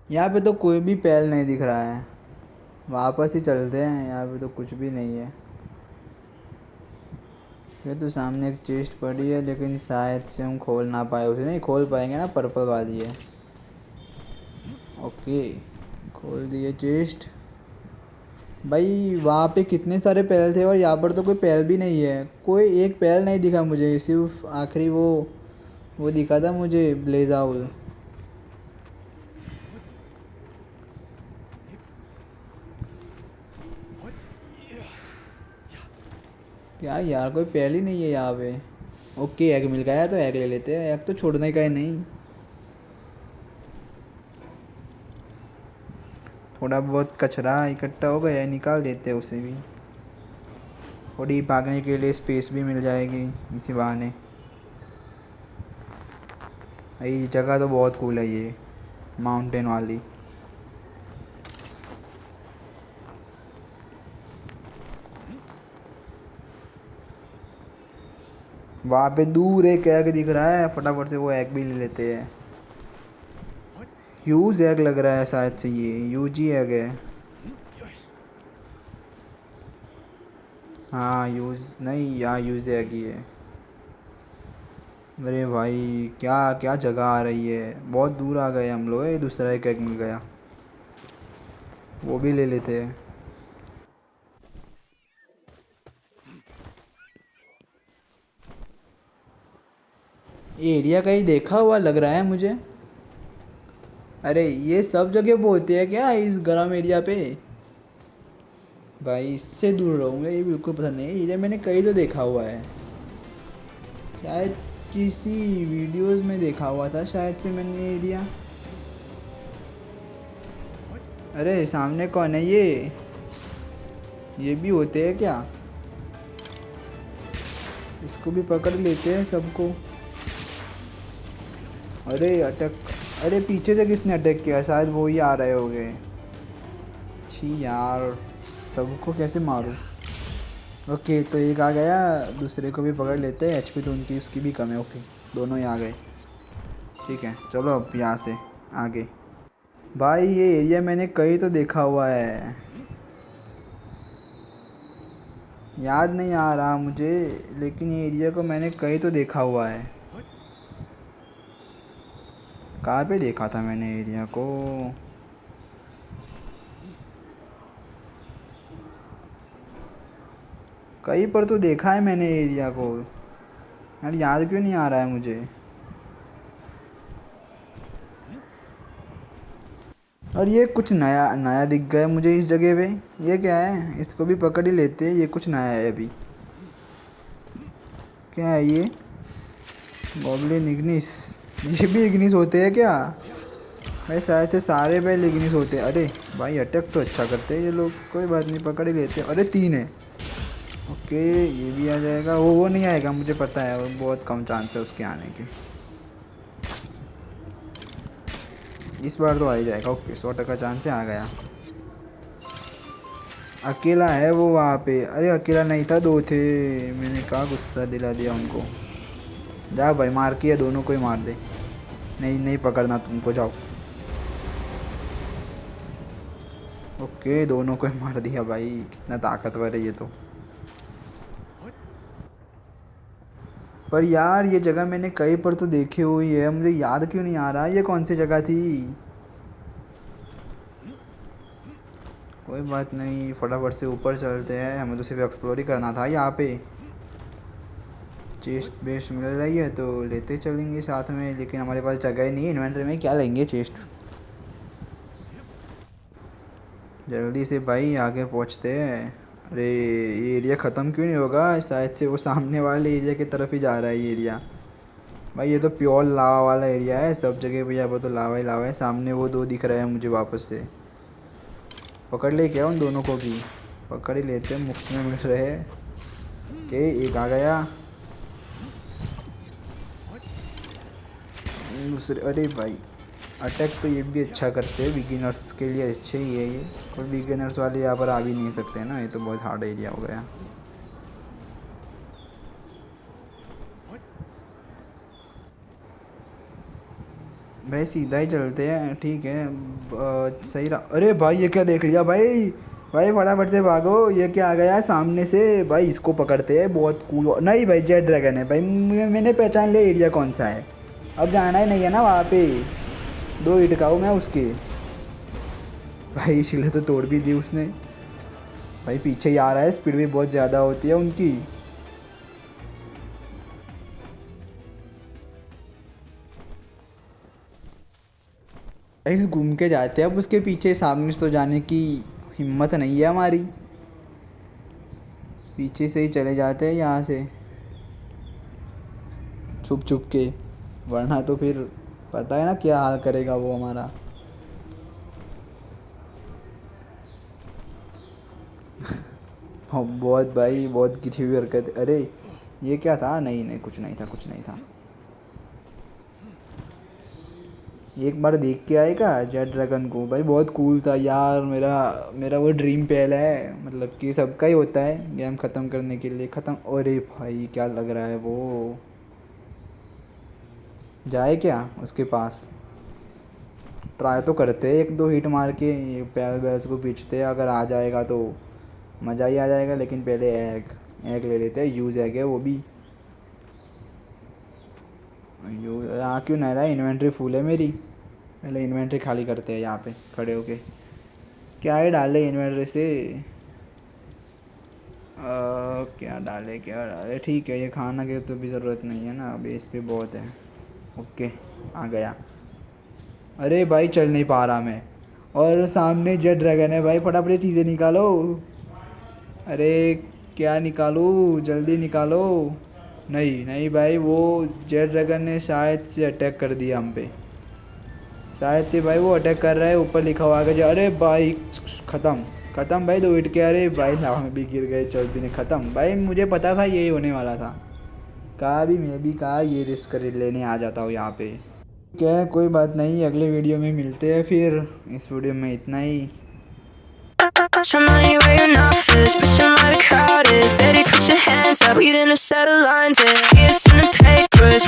S1: यहाँ पे तो कोई भी पैर नहीं दिख रहा है। वापस ही चलते हैं, यहाँ पे तो कुछ भी नहीं है। ये तो सामने एक चेस्ट पड़ी है, लेकिन शायद से हम खोल ना पाए उसे। नहीं खोल पाएंगे ना, पर्पल वाली है। ओके, खोल दिए चेस्ट। भाई वहाँ पे कितने सारे पैर थे और यहाँ पर तो कोई पैर भी नहीं है। कोई एक पैर नहीं दिखा मुझे, सिर्फ आखिरी वो दिखा था मुझे, ब्लेजाउल। क्या यार, कोई पैर ही नहीं है यहाँ पे। ओके, एग मिल गया है तो एग ले लेते हैं। एग तो छोड़ने का ही नहीं। थोड़ा बहुत कचरा इकट्ठा हो गया है, निकाल देते हैं उसे भी। थोड़ी भागने के लिए स्पेस भी मिल जाएगी इसी बहाने। ये जगह तो बहुत कूल है ये, माउंटेन वाली। वहाँ पे दूर एक एग दिख रहा है, फटाफट से वो एग भी ले लेते हैं। यूज एग लग रहा है शायद से, ये यूज ही एग है। हाँ यूज नहीं, यहाँ यूज एग ही है। अरे भाई क्या क्या जगह आ रही है, बहुत दूर आ गए हम लोग। ये दूसरा एक एग मिल गया, वो भी ले लेते हैं। ये एरिया कहीं देखा हुआ लग रहा है मुझे। अरे ये सब जगह पे होते हैं क्या इस गरम एरिया पे? भाई इससे दूर रहूँगा, ये बिल्कुल पसंद नहीं है। एरिया मैंने कहीं तो देखा हुआ है, शायद किसी वीडियोस में देखा हुआ था शायद से मैंने ये एरिया। अरे सामने कौन है ये भी होते हैं क्या? इसको भी पकड़ लेते हैं सबको। अरे अटक। अरे पीछे से किसने अटैक किया? शायद वो ही आ रहे होंगे। छी यार, सबको कैसे मारूं? ओके, तो एक आ गया, दूसरे को भी पकड़ लेते हैं। एचपी तो उनकी उसकी भी कम है। ओके, दोनों ही आ गए। ठीक है, चलो अब यहाँ से आगे। भाई ये एरिया मैंने कहीं तो देखा हुआ है, याद नहीं आ रहा मुझे, लेकिन ये एरिया को मैंने कहीं तो देखा हुआ है। कहाँ पे देखा था मैंने एरिया को? कहीं पर तो देखा है मैंने एरिया को यार, याद क्यों नहीं आ रहा है मुझे। और ये कुछ नया नया दिख गया मुझे इस जगह पे। ये क्या है? इसको भी पकड़ ही लेते हैं, ये कुछ नया है अभी। क्या है ये? Goblin Ignis. ये भी इग्निस होते हैं क्या? भाई शायद से सारे बैल इग्निस होते हैं। अरे भाई अटैक तो अच्छा करते हैं ये लोग, कोई बात नहीं, पकड़ ही लेते हैं। अरे तीन है। ओके, ये भी आ जाएगा। वो नहीं आएगा मुझे पता है, वो बहुत कम चांस है उसके आने के। इस बार तो आ ही जाएगा। ओके, 100% चांस है, आ गया। अकेला है वो वहाँ पे। अरे अकेला नहीं था, दो थे। मैंने कहा गुस्सा दिला दिया उनको। जा भाई, मार के दोनों को ही मार दे। नहीं नहीं पकड़ना तुमको, जाओ। ओके, दोनों को ही मार दिया भाई, कितना ताकतवर है ये तो। पर यार ये जगह मैंने कहीं पर तो देखी हुई है, मुझे याद क्यों नहीं आ रहा ये कौन सी जगह थी। कोई बात नहीं, फटाफट से ऊपर चलते हैं, हमें तो सिर्फ एक्सप्लोर ही करना था यहाँ पे। चेस्ट बेस्ट मिल रही है तो लेते चलेंगे साथ में, लेकिन हमारे पास जगह ही नहीं है इन्वेंटरी में, क्या लेंगे चेस्ट। जल्दी से भाई आगे पहुँचते हैं। अरे ये एरिया ख़त्म क्यों नहीं होगा, शायद से वो सामने वाले एरिया की तरफ ही जा रहा है ये एरिया। भाई ये तो प्योर लावा वाला एरिया है, सब जगह भैया वो तो लावा ही लावा है। सामने वो दो दिख रहे हैं मुझे वापस से, पकड़ ले क्या उन दोनों को भी, पकड़ ही लेते हैं, मुफ्त में मिल रहे हैं। के एक आ गया, दूसरे अरे भाई अटैक तो ये भी अच्छा करते हैं, बिगिनर्स के लिए अच्छे ही है ये। कोई बिगिनर्स वाले यहाँ पर आ भी नहीं सकते ना, ये तो बहुत हार्ड एरिया हो गया। भाई सीधा ही चलते हैं, ठीक है। सही रहा। अरे भाई ये क्या देख लिया भाई, भाई फटाफट से भागो, ये क्या आ गया सामने से भाई, इसको पकड़ते हैं, बहुत कूल। नहीं भाई जेट ड्रैगन है भाई, मैंने पहचान लिया एरिया कौन सा है। अब जाना ही नहीं है ना वहाँ पे, 2 हिट खाऊँ मैं उसके। भाई इसीलिए तो तोड़ भी दी उसने। भाई पीछे ही आ रहा है, स्पीड भी बहुत ज़्यादा होती है उनकी। ऐसे घूम के जाते हैं अब उसके पीछे, सामने से तो जाने की हिम्मत नहीं है हमारी, पीछे से ही चले जाते हैं यहाँ से छुप छुप के, वरना तो फिर पता है ना क्या हाल करेगा वो हमारा। बहुत भाई बहुत गिरी हुई हरकत। अरे ये क्या था, नहीं नहीं कुछ नहीं था, कुछ नहीं था। एक बार देख के आएगा जेट ड्रैगन को, भाई बहुत कूल था यार। मेरा मेरा वो ड्रीम पहले है, मतलब कि सबका ही होता है गेम ख़त्म करने के लिए। ख़त्म, अरे भाई क्या लग रहा है वो, जाए क्या उसके पास, ट्राई तो करते हैं, 1-2 हिट मार के पैर बैल्स को पीछते हैं, अगर आ जाएगा तो मज़ा ही आ जाएगा। लेकिन पहले एग एग ले लेते हैं, यूज़ एग है वो भी। यहाँ क्यों नहीं रहा, इन्वेंट्री फुल है मेरी, पहले इन्वेंट्री खाली करते हैं यहाँ पे खड़े होके। क्या ही डाले इन्वेंट्री से, क्या डाले, ठीक है ये खाना की तो भी ज़रूरत नहीं है ना, बेस पे बहुत है। ओके आ गया। अरे भाई चल नहीं पा रहा मैं, और सामने जेट ड्रैगन है भाई, फटाफट ये चीज़ें निकालो। अरे क्या निकालूँ, जल्दी निकालो। नहीं नहीं भाई, वो जेट ड्रैगन ने शायद से अटैक कर दिया हम पे, शायद से भाई वो अटैक कर रहा है, ऊपर लिखा हुआ आगे जा। अरे भाई ख़त्म ख़त्म भाई, 2 हिट के। अरे भाई लावा में भी गिर गए, चल भी नहीं ख़त्म भाई, मुझे पता था यही होने वाला था। कहा भी मैं भी कहा ये रिस्क कर लेने आ जाता हूँ यहाँ पे। क्या है कोई बात नहीं, अगले वीडियो में मिलते हैं फिर, इस वीडियो में इतना ही।
S2: Show money where you're not first, pushing where the crowd is. Better put your hands up, we didn't have settled lines. Yeah, it's in the papers.